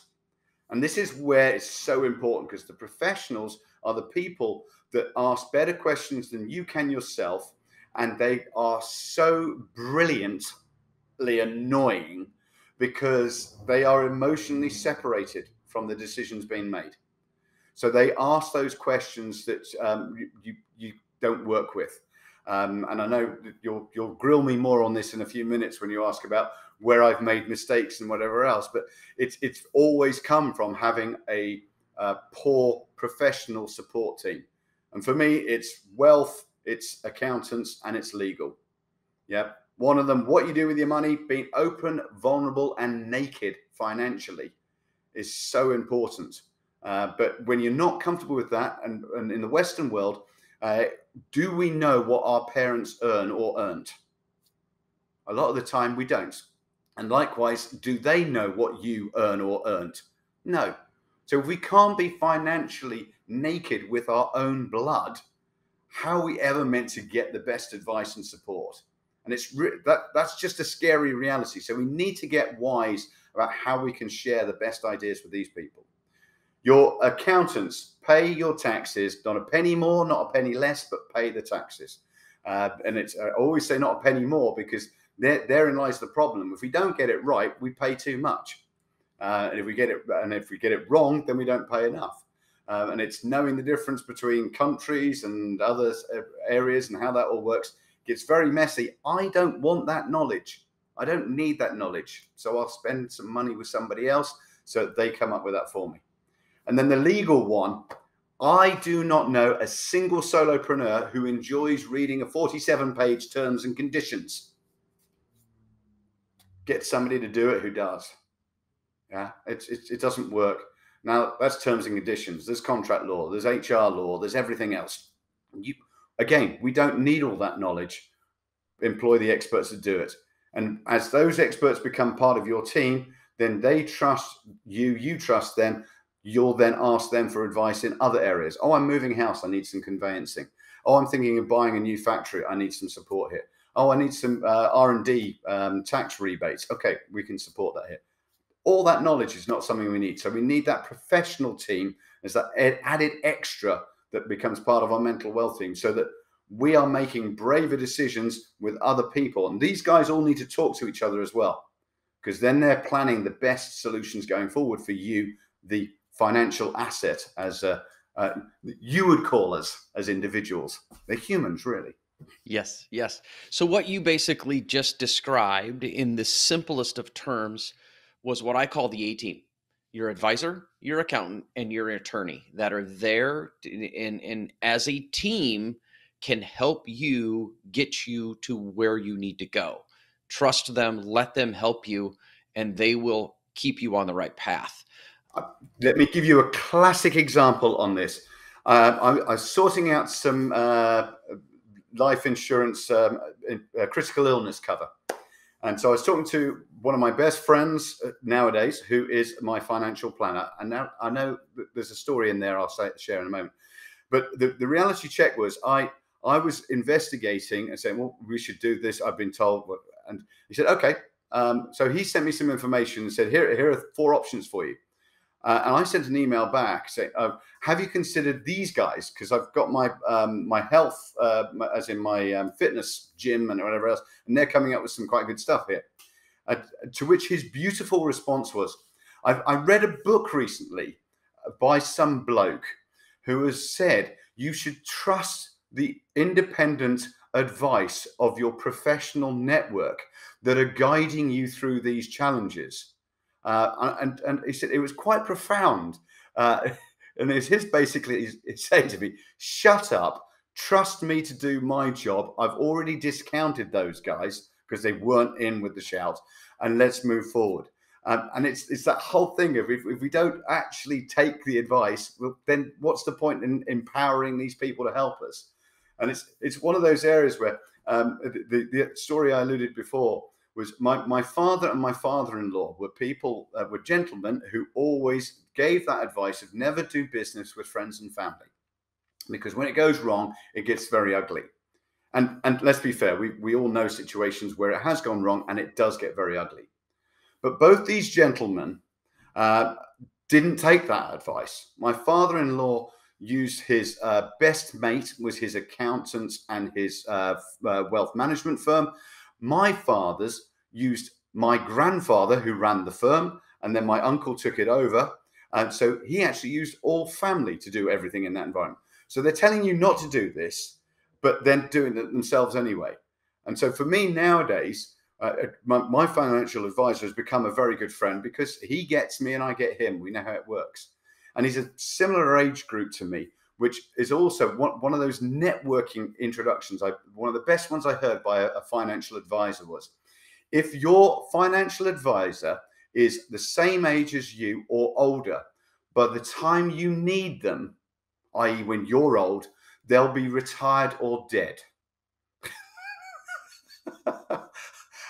And this is where it's so important, because the professionals are the people that ask better questions than you can yourself, and they are so brilliantly annoying because they are emotionally separated from the decisions being made. So they ask those questions that you don't work with. And I know that you'll grill me more on this in a few minutes when you ask about where I've made mistakes and whatever else. But it's always come from having a poor professional support team. And for me, it's wealth, it's accountants, and it's legal. Yeah. One of them, what you do with your money, being open, vulnerable, and naked financially is so important. But when you're not comfortable with that, and in the Western world, do we know what our parents earn or earned? A lot of the time we don't. And likewise, do they know what you earn or earned? No. So if we can't be financially naked with our own blood, how are we ever meant to get the best advice and support? And that's just a scary reality. So we need to get wise about how we can share the best ideas with these people. Your accountants, pay your taxes, not a penny more, not a penny less, but pay the taxes. And I always say not a penny more, because therein lies the problem. If we don't get it right, we pay too much. And if we get it wrong, then we don't pay enough. And it's knowing the difference between countries and other areas and how that all works. It gets very messy. I don't want that knowledge. I don't need that knowledge. So I'll spend some money with somebody else so that they come up with that for me. And then the legal one, I do not know a single solopreneur who enjoys reading a 47-page terms and conditions. Get somebody to do it who does. Yeah, it doesn't work. Now, that's terms and conditions. There's contract law, there's HR law, there's everything else. Again, we don't need all that knowledge. Employ the experts to do it. And as those experts become part of your team, then they trust you, you trust them. You'll then ask them for advice in other areas. Oh, I'm moving house, I need some conveyancing. Oh, I'm thinking of buying a new factory, I need some support here. Oh, I need some R&D tax rebates. Okay, we can support that here. All that knowledge is not something we need. So we need that professional team as that added extra that becomes part of our mental wealth team, so that we are making braver decisions with other people. And these guys all need to talk to each other as well, because then they're planning the best solutions going forward for you, the financial asset, as you would call us as individuals. They're humans, really. Yes, yes. So what you basically just described in the simplest of terms was what I call the A-team. Your advisor, your accountant, and your attorney that are there and as a team can help you get you to where you need to go. Trust them, let them help you, and they will keep you on the right path. Let me give you a classic example on this. I was sorting out some life insurance, critical illness cover. And so I was talking to one of my best friends nowadays, who is my financial planner. And now I know that there's a story in there I'll share in a moment. But the reality check was I was investigating and saying, well, we should do this. I've been told. And he said, okay. So he sent me some information and said, here are 4 options for you. And I sent an email back saying, have you considered these guys? Because I've got my my health, as in my fitness gym and whatever else, and they're coming up with some quite good stuff here. To which his beautiful response was, I read a book recently by some bloke who has said you should trust the independent advice of your professional network that are guiding you through these challenges. And he said it was quite profound. And it's his basically he's saying to me, shut up, trust me to do my job. I've already discounted those guys because they weren't in with the shout, and let's move forward. And it's that whole thing of if we don't actually take the advice, well, then what's the point in empowering these people to help us? And it's one of those areas where the story I alluded before was my father and my father-in-law were gentlemen who always gave that advice of never do business with friends and family, because when it goes wrong, it gets very ugly. And let's be fair, we all know situations where it has gone wrong and it does get very ugly. But both these gentlemen didn't take that advice. My father-in-law used his best mate was his accountant and his wealth management firm. My fathers used my grandfather, who ran the firm, and then my uncle took it over. And so he actually used all family to do everything in that environment. So they're telling you not to do this, but then doing it themselves anyway. And so for me nowadays, my financial advisor has become a very good friend because he gets me and I get him. We know how it works. And he's a similar age group to me, which is also one of those networking introductions. One of the best ones I heard by a financial advisor was, if your financial advisor is the same age as you or older, by the time you need them, i.e. when you're old, they'll be retired or dead.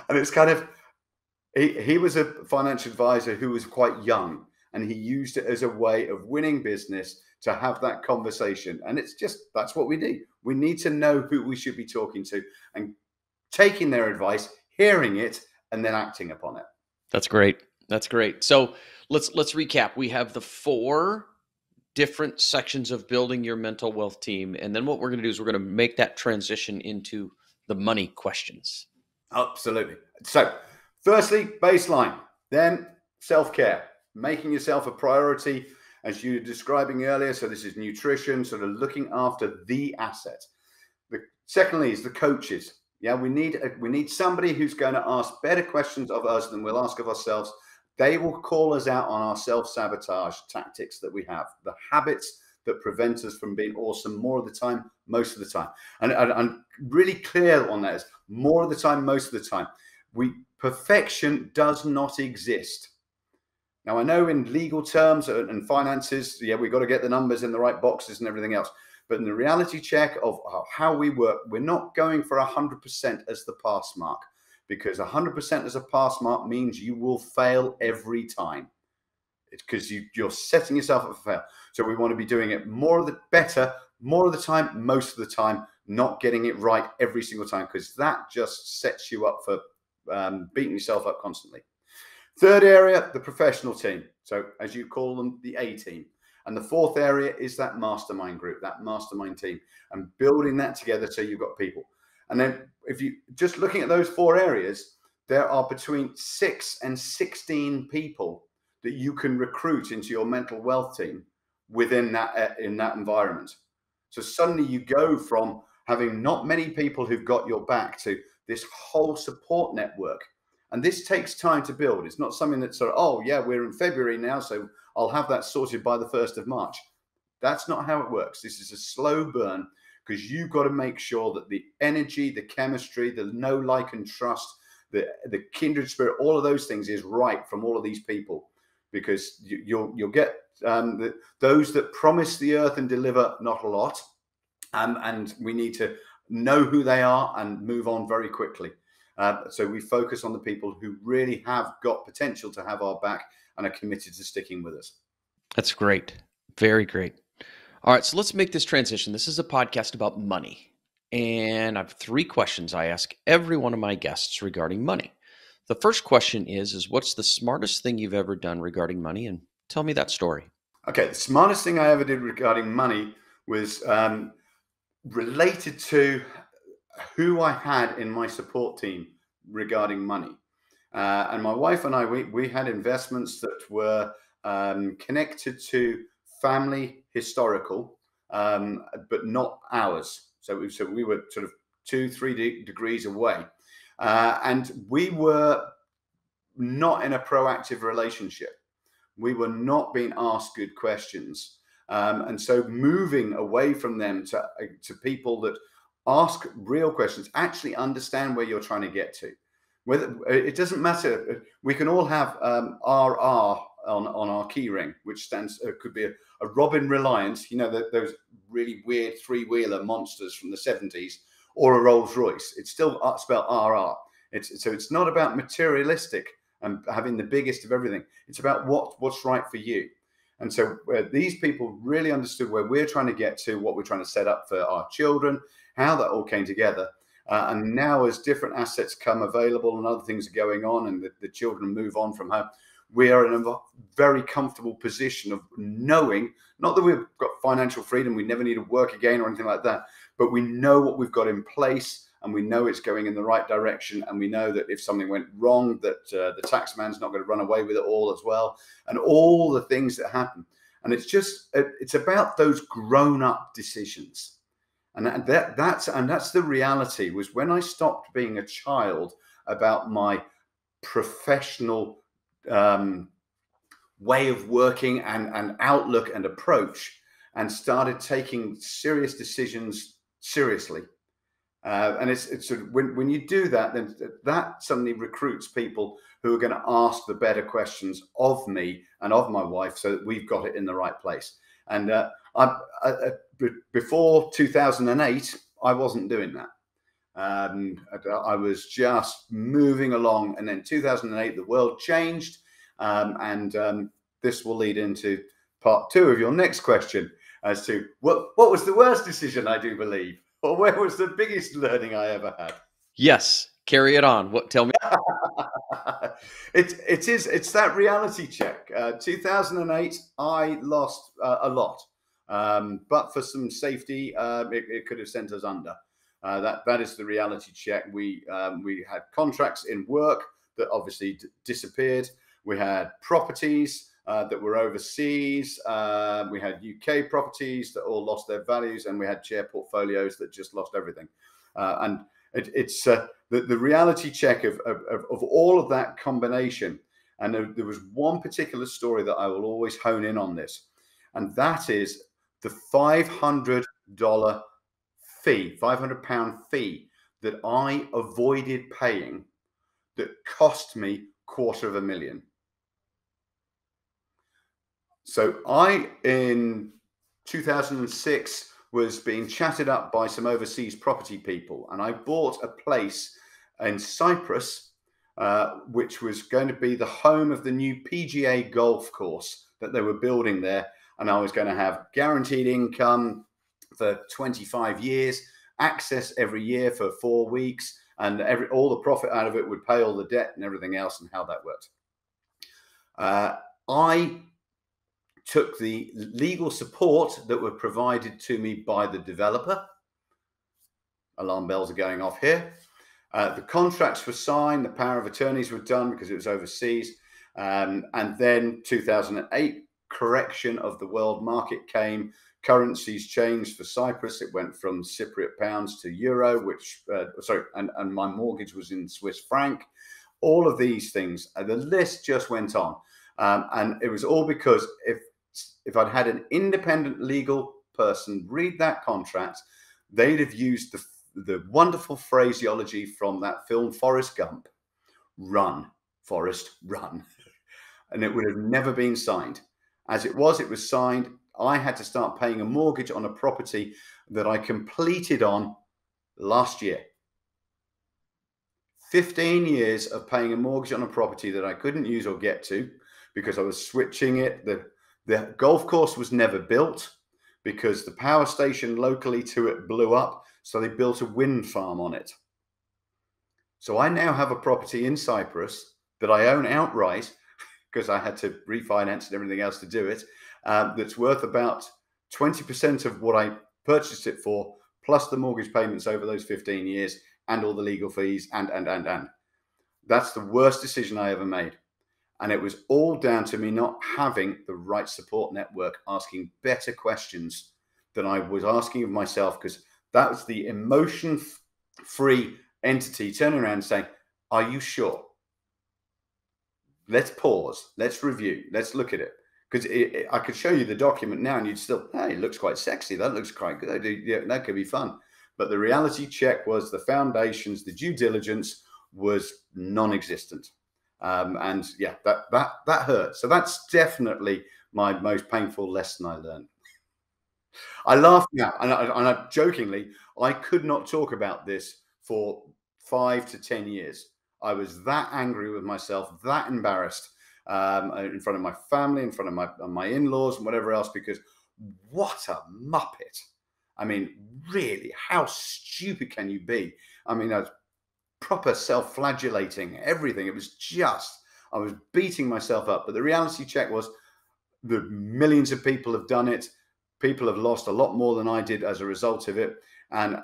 And it's kind of, he was a financial advisor who was quite young, and he used it as a way of winning business to have that conversation. And it's just, that's what we need. We need to know who we should be talking to and taking their advice, hearing it, and then acting upon it. That's great. That's great. So let's recap. We have the 4 different sections of building your mental wealth team. And then what we're going to do is we're going to make that transition into the money questions. Absolutely. So firstly, baseline, then self-care, making yourself a priority, as you were describing earlier. So this is nutrition, sort of looking after the asset. Secondly is the coaches. Yeah, we need somebody who's going to ask better questions of us than we'll ask of ourselves. They will call us out on our self-sabotage tactics that we have, the habits that prevent us from being awesome more of the time, most of the time. And I'm really clear on that. Is more of the time, most of the time. Perfection does not exist. Now, I know in legal terms and finances, yeah, we've got to get the numbers in the right boxes and everything else. But in the reality check of how we work, we're not going for 100% as the pass mark, because 100% as a pass mark means you will fail every time. It's because you're setting yourself up for fail. So we want to be doing it more of the time, most of the time, not getting it right every single time, because that just sets you up for beating yourself up constantly. Third area, the professional team. So as you call them, the A team. And the fourth area is that mastermind group, that mastermind team, and building that together so you've got people. And then if you just looking at those 4 areas, there are between 6 and 16 people that you can recruit into your mental wealth team within that in that environment. So suddenly you go from having not many people who've got your back to this whole support network. And this takes time to build. It's not something that's sort of, oh yeah, we're in February now, so I'll have that sorted by the 1st of March. That's not how it works. This is a slow burn, because you've got to make sure that the energy, the chemistry, the know, like, and trust, the kindred spirit, all of those things is right from all of these people, because you'll get those that promise the earth and deliver not a lot. And we need to know who they are and move on very quickly. So we focus on the people who really have got potential to have our back and are committed to sticking with us. That's great. Very great. All right, so let's make this transition. This is a podcast about money. And I have 3 questions I ask every one of my guests regarding money. The first question is what's the smartest thing you've ever done regarding money? And tell me that story. Okay, the smartest thing I ever did regarding money was related to who I had in my support team regarding money. And my wife and I, we had investments that were connected to family historical, but not ours. So we were sort of 2-3 degrees away. And we were not in a proactive relationship. We were not being asked good questions. And so moving away from them to people that ask real questions, actually understand where you're trying to get to. Whether it doesn't matter, we can all have RR on our key ring, which stands could be a Robin Reliance, you know, those really weird 3-wheeler monsters from the 70s, or a Rolls Royce. It's still spelled RR. So it's not about materialistic and having the biggest of everything. It's about what's right for you. And so these people really understood where we're trying to get to, what we're trying to set up for our children, how that all came together. And now as different assets come available and other things are going on and the children move on from home, we are in a very comfortable position of knowing, not that we've got financial freedom, we never need to work again or anything like that, but we know what we've got in place, and we know it's going in the right direction, and we know that if something went wrong, that the tax man's not going to run away with it all as well, and all the things that happen. And it's about those grown-up decisions. And that's the reality, was when I stopped being a child about my professional way of working and outlook and approach, and started taking serious decisions seriously. And it's sort of, when you do that, then that suddenly recruits people who are going to ask the better questions of me and of my wife, so that we've got it in the right place. And before 2008, I wasn't doing that. I was just moving along, and then 2008, the world changed, and this will lead into part 2 of your next question, as to what was the worst decision, I do believe, or where was the biggest learning I ever had? Yes, carry it on. Tell me. It's that reality check. 2008, I lost a lot, but for some safety, it could have sent us under. That is the reality check. We had contracts in work that obviously disappeared. We had properties that were overseas. We had UK properties that all lost their values, and we had share portfolios that just lost everything. And it's the reality check of all of that combination. And there was one particular story that I will always hone in on this, and that is the $500 fee, £500 fee that I avoided paying, that cost me $250,000. So in 2006, was being chatted up by some overseas property people, and I bought a place in Cyprus, which was going to be the home of the new PGA golf course that they were building there. And I was going to have guaranteed income for 25 years, access every year for 4 weeks, and all the profit out of it would pay all the debt and everything else, and how that worked. I took the legal support that were provided to me by the developer. Alarm bells are going off here. The contracts were signed, the power of attorneys were done because it was overseas. And then 2008, correction of the world market came. Currencies changed for Cyprus. It went from Cypriot pounds to euro, and my mortgage was in Swiss franc. All of these things, the list just went on. And it was all because if I'd had an independent legal person read that contract, they'd have used the wonderful phraseology from that film Forrest Gump: "Run, Forrest, run." And it would have never been signed. As it was signed. I had to start paying a mortgage on a property that I completed on last year. 15 years of paying a mortgage on a property that I couldn't use or get to because I was switching it. The golf course was never built because the power station locally to it blew up. So they built a wind farm on it. So I now have a property in Cyprus that I own outright because I had to refinance and everything else to do it. That's worth about 20% of what I purchased it for, plus the mortgage payments over those 15 years and all the legal fees and. That's the worst decision I ever made. And it was all down to me not having the right support network, asking better questions than I was asking of myself, because that was the emotion-free entity turning around and saying, "Are you sure? Let's pause. Let's review. Let's look at it." Because I could show you the document now and you'd still, hey, it looks quite sexy. That looks quite good. Yeah, that could be fun. But the reality check was the foundations, the due diligence was non-existent. And yeah, that hurt. So that's definitely my most painful lesson I learned. I laugh now, and I jokingly, I could not talk about this for 5 to 10 years. I was that angry with myself, that embarrassed, in front of my family, in front of my in-laws and whatever else, because what a muppet. I mean, really, how stupid can you be? I mean, I was proper self-flagellating, everything. It was just, I was beating myself up. But the reality check was the millions of people have done it. People have lost a lot more than I did as a result of it. And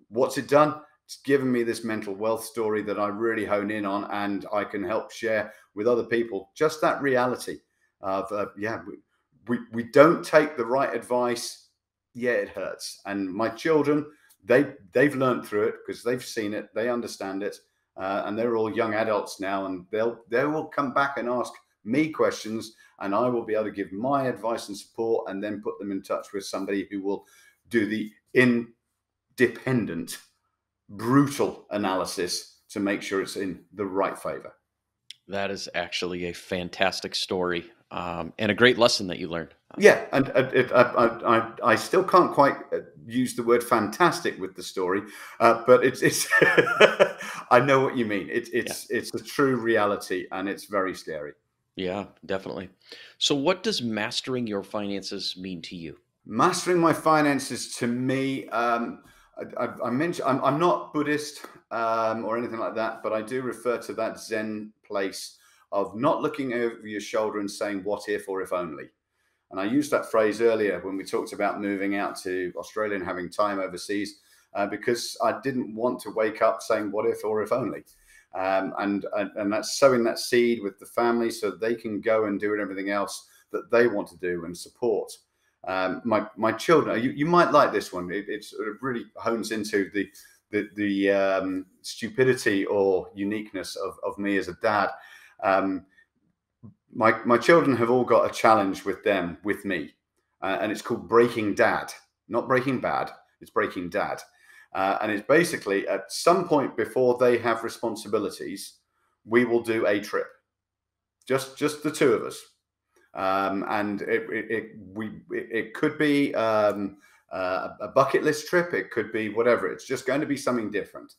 what's it done? It's given me this mental wealth story that I really hone in on, and I can help share with other people just that reality of, we don't take the right advice. Yeah, it hurts. And my children, they've learned through it because they've seen it, they understand it, and they're all young adults now, and they will come back and ask me questions, and I will be able to give my advice and support, and then put them in touch with somebody who will do the independent, brutal analysis to make sure it's in the right favor. That is actually a fantastic story, and a great lesson that you learned. Yeah, and I still can't quite use the word fantastic with the story, but it's I know what you mean. It's a true reality, and it's very scary. Yeah, definitely. So what does mastering your finances mean to you? Mastering my finances to me, I mentioned I'm not Buddhist or anything like that, but I do refer to that Zen place of not looking over your shoulder and saying what if or if only. And I used that phrase earlier when we talked about moving out to Australia and having time overseas, because I didn't want to wake up saying what if or if only. And that's sowing that seed with the family so they can go and do everything else that they want to do and support. My children, you might like this one. It really hones into the stupidity or uniqueness of me as a dad. My children have all got a challenge with me, and it's called Breaking Dad, not Breaking Bad. It's Breaking Dad, and it's basically at some point before they have responsibilities, we will do a trip, just the two of us, and it could be a bucket list trip. It could be whatever. It's just going to be something different.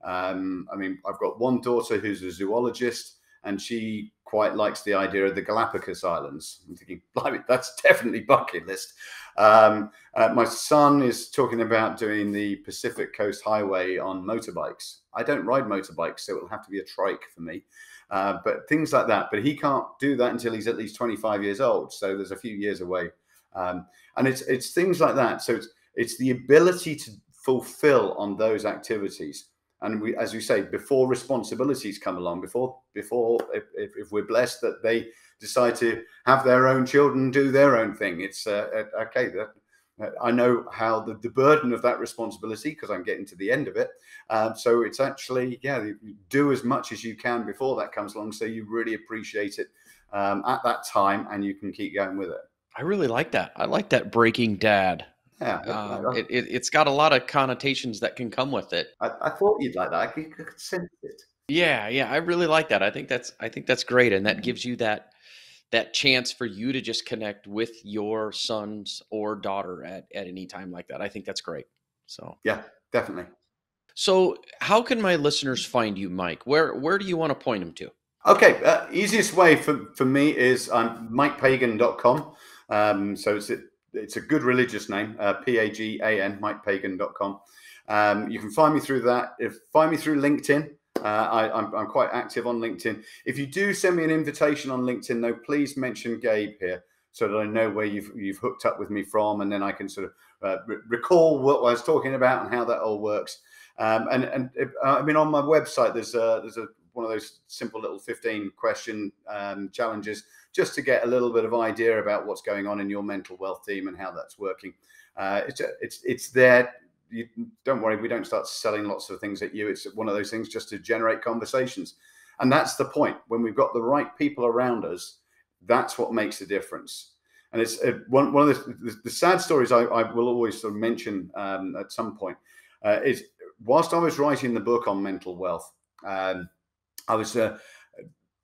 I mean, I've got one daughter who's a zoologist, and she quite likes the idea of the Galapagos Islands. I'm thinking, blimey, that's definitely bucket list. My son is talking about doing the Pacific Coast Highway on motorbikes. I don't ride motorbikes, so it'll have to be a trike for me. But things like that. But he can't do that until he's at least 25 years old. So there's a few years away. And it's things like that. So it's the ability to fulfill on those activities. And we, as you say, before responsibilities come along, before if we're blessed that they decide to have their own children do their own thing, it's okay. I know how the burden of that responsibility, because I'm getting to the end of it. So it's actually, do as much as you can before that comes along, so you really appreciate it at that time, and you can keep going with it. I really like that. I like that Breaking Dad. Yeah, it's got a lot of connotations that can come with it. I thought you'd like that. I could sense it. Yeah, I really like that. I think that's great, and that gives you that chance for you to just connect with your sons or daughter at any time like that. I think that's great. So yeah, definitely. So how can my listeners find you, Mike? Where do you want to point them to? Okay, easiest way for me is MikePagan.com. So it's a good religious name, Pagan, MikePagan.com. You can find me through that. Find me through LinkedIn. I'm quite active on LinkedIn. If you do send me an invitation on LinkedIn, though, please mention Gabe here so that I know where you've hooked up with me from, and then I can sort of recall what I was talking about and how that all works. I mean, on my website, there's one of those simple little 15-question challenges, just to get a little bit of idea about what's going on in your mental wealth team and how that's working. It's there. Don't worry, we don't start selling lots of things at you. It's one of those things just to generate conversations. And that's the point. When we've got the right people around us, that's what makes a difference. And it's one of the sad stories I will always sort of mention at some point is whilst I was writing the book on mental wealth, I was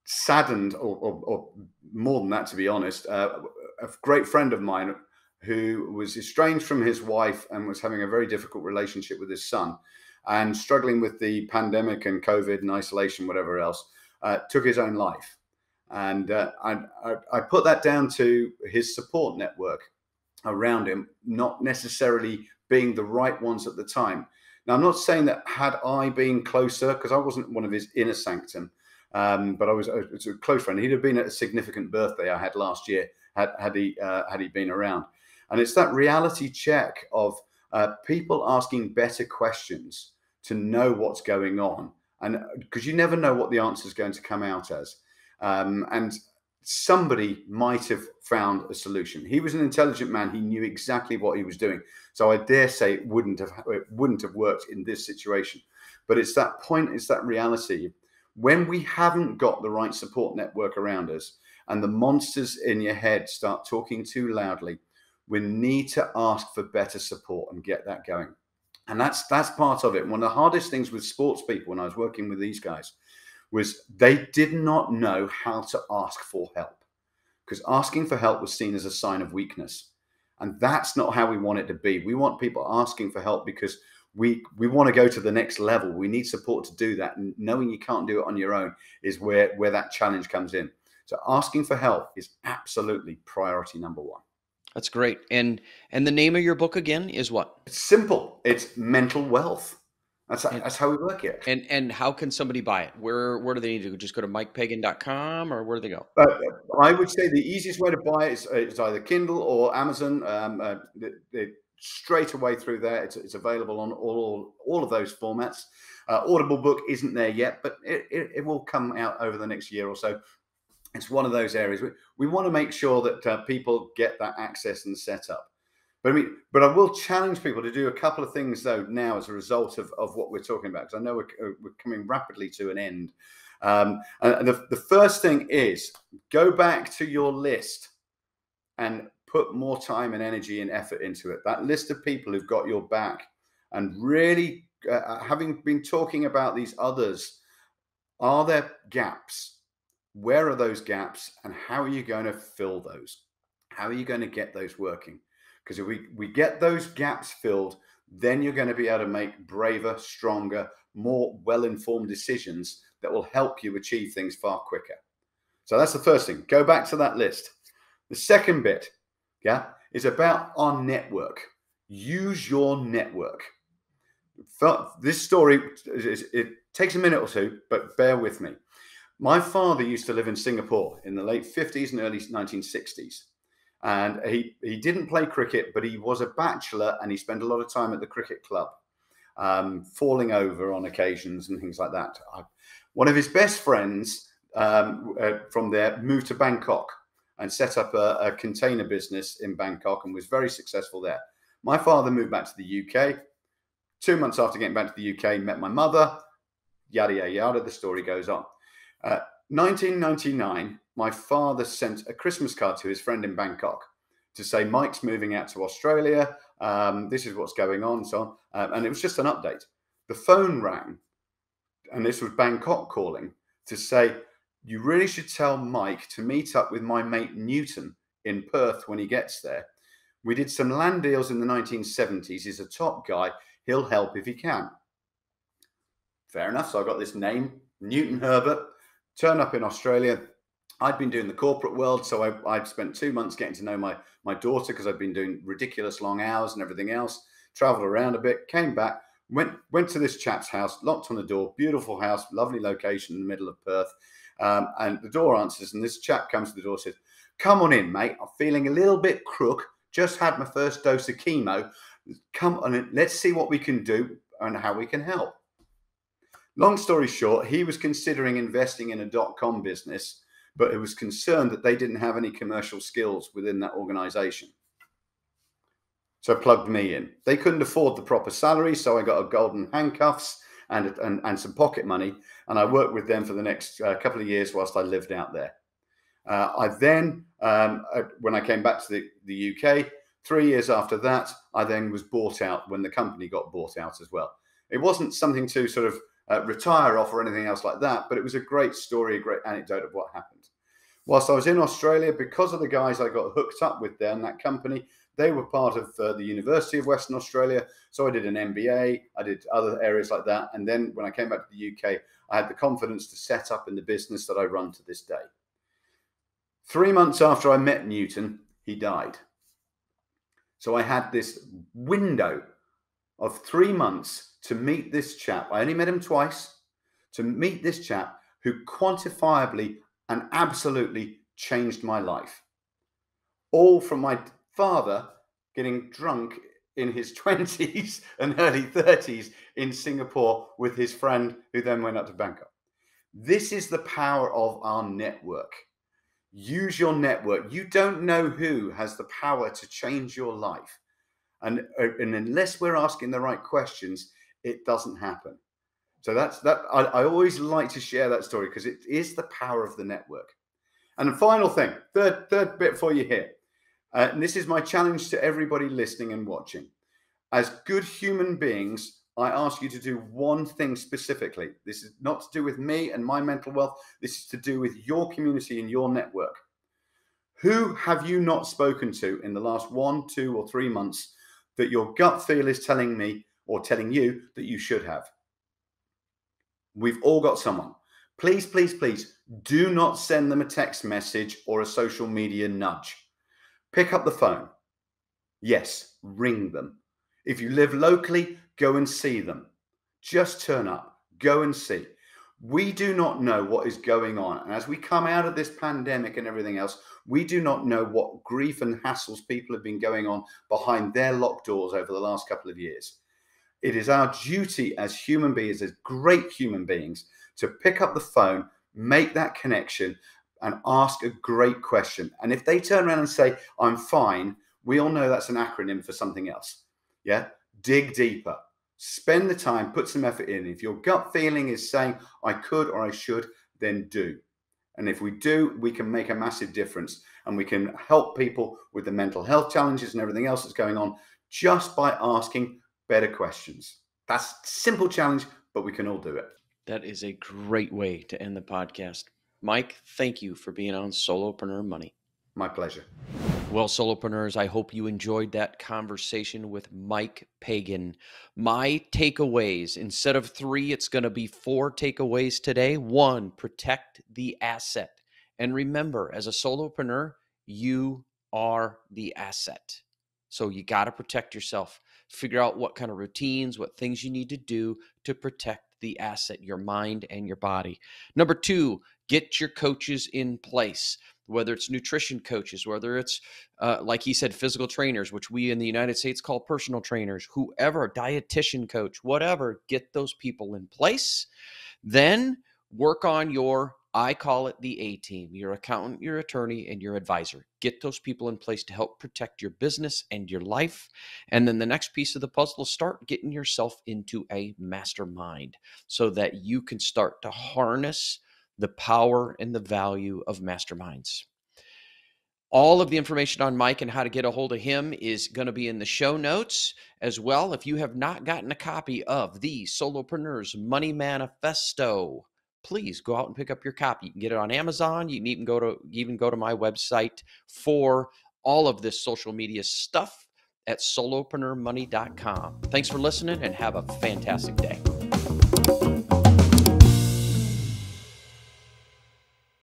saddened, or more than that, to be honest. A great friend of mine who was estranged from his wife and was having a very difficult relationship with his son, and struggling with the pandemic and COVID and isolation, whatever else, took his own life. And I put that down to his support network around him not necessarily being the right ones at the time. Now, I'm not saying that had I been closer, because I wasn't one of his inner sanctum, but I was a close friend. He'd have been at a significant birthday I had last year had he been around. And it's that reality check of people asking better questions to know what's going on, and because you never know what the answer is going to come out as, and somebody might have found a solution. He was an intelligent man. He knew exactly what he was doing. So I dare say it wouldn't have worked in this situation. But it's that point, it's that reality. When we haven't got the right support network around us and the monsters in your head start talking too loudly, we need to ask for better support and get that going. And that's part of it. One of the hardest things with sports people when I was working with these guys was they did not know how to ask for help, because asking for help was seen as a sign of weakness. And that's not how we want it to be. We want people asking for help because we want to go to the next level. We need support to do that. And knowing you can't do it on your own is where that challenge comes in. So asking for help is absolutely priority number one. That's great. And the name of your book again is what? It's simple. It's mental wealth. That's how we work it. And how can somebody buy it? Where do they need to go? Just go to mikepagan.com, or where do they go? I would say the easiest way to buy it is either Kindle or Amazon. Straight away through there, it's available on all of those formats. Audible book isn't there yet, but it will come out over the next year or so. It's one of those areas we want to make sure that people get that access and set up. But I will challenge people to do a couple of things though now as a result of what we're talking about, because I know we're coming rapidly to an end. And the first thing is go back to your list and put more time and energy and effort into it. That list of people who've got your back, and really having been talking about these others, are there gaps? Where are those gaps, and how are you going to fill those? How are you going to get those working? Because if we get those gaps filled, then you're going to be able to make braver, stronger, more well-informed decisions that will help you achieve things far quicker. So that's the first thing. Go back to that list. The second bit, is about our network. Use your network. This story, it takes a minute or two, but bear with me. My father used to live in Singapore in the late 50s and early 1960s. And he didn't play cricket, but he was a bachelor and he spent a lot of time at the cricket club, falling over on occasions and things like that. One of his best friends from there moved to Bangkok and set up a container business in Bangkok and was very successful there. My father moved back to the UK. 2 months after getting back to the UK, met my mother, yada, yada, yada. The story goes on. 1999, my father sent a Christmas card to his friend in Bangkok to say, Mike's moving out to Australia. This is what's going on. So on. And it was just an update. The phone rang, and this was Bangkok calling to say, you really should tell Mike to meet up with my mate Newton in Perth when he gets there. We did some land deals in the 1970s. He's a top guy. He'll help if he can. Fair enough. So I got this name, Newton Herbert. Turn up in Australia. I'd been doing the corporate world, so I'd spent 2 months getting to know my daughter, because I'd been doing ridiculous long hours and everything else. Traveled around a bit, came back, went to this chap's house, knocked on the door. Beautiful house, lovely location in the middle of Perth. And the door answers, and this chap comes to the door and says, come on in, mate. I'm feeling a little bit crook. Just had my first dose of chemo. Come on in. Let's see what we can do and how we can help. Long story short, he was considering investing in a .com business, but he was concerned that they didn't have any commercial skills within that organization. So plugged me in. They couldn't afford the proper salary, so I got a golden handcuffs and some pocket money, and I worked with them for the next couple of years whilst I lived out there. I then, when I came back to the UK, 3 years after that, I then was bought out when the company got bought out as well. It wasn't something to sort of retire off or anything else like that, but it was a great story, a great anecdote of what happened. Whilst I was in Australia, because of the guys I got hooked up with there in that company, they were part of the University of Western Australia. So I did an MBA, I did other areas like that. And then when I came back to the UK, I had the confidence to set up in the business that I run to this day. 3 months after I met Newton, he died. So I had this window of 3 months to meet this chap. I only met him twice. To meet this chap who quantifiably and absolutely changed my life. All from my father getting drunk in his 20s and early 30s in Singapore with his friend who then went up to Bangkok. This is the power of our network. Use your network. You don't know who has the power to change your life. And unless we're asking the right questions, it doesn't happen. So that's that. I always like to share that story because it is the power of the network. And the final thing, third bit for you here. And this is my challenge to everybody listening and watching. As good human beings, I ask you to do one thing specifically. This is not to do with me and my mental wealth. This is to do with your community and your network. Who have you not spoken to in the last 1, 2, or 3 months that your gut feel is telling me or telling you that you should have? We've all got someone. Please, please, please do not send them a text message or a social media nudge. Pick up the phone. Yes, ring them. If you live locally, go and see them. Just turn up, go and see. We do not know what is going on. And as we come out of this pandemic and everything else, we do not know what grief and hassles people have been going on behind their locked doors over the last couple of years. It is our duty as human beings, as great human beings, to pick up the phone, make that connection, and ask a great question. And if they turn around and say, I'm fine, we all know that's an acronym for something else. Yeah? Dig deeper. Spend the time, put some effort in. If your gut feeling is saying, I could or I should, then do. And if we do, we can make a massive difference. And we can help people with the mental health challenges and everything else that's going on just by asking better questions. That's a simple challenge, but we can all do it. That is a great way to end the podcast. Mike, thank you for being on Solopreneur Money. My pleasure. Well, Solopreneurs, I hope you enjoyed that conversation with Mike Pagan. My takeaways, instead of 3, it's going to be 4 takeaways today. 1, protect the asset. And remember, as a solopreneur, you are the asset. So you got to protect yourself. Figure out what kind of routines, what things you need to do to protect the asset, your mind and your body. Number 2, get your coaches in place. Whether it's nutrition coaches, whether it's, like he said, physical trainers, which we in the United States call personal trainers, whoever, dietitian coach, whatever, get those people in place. Then work on your, I call it the A-team, your accountant, your attorney, and your advisor. Get those people in place to help protect your business and your life. And then the next piece of the puzzle is start getting yourself into a mastermind so that you can start to harness the power and the value of masterminds. All of the information on Mike and how to get a hold of him is going to be in the show notes as well. If you have not gotten a copy of the Solopreneurs Money Manifesto, please go out and pick up your copy. You can get it on Amazon. You can even go to my website for all of this social media stuff at solopreneurmoney.com. Thanks for listening and have a fantastic day.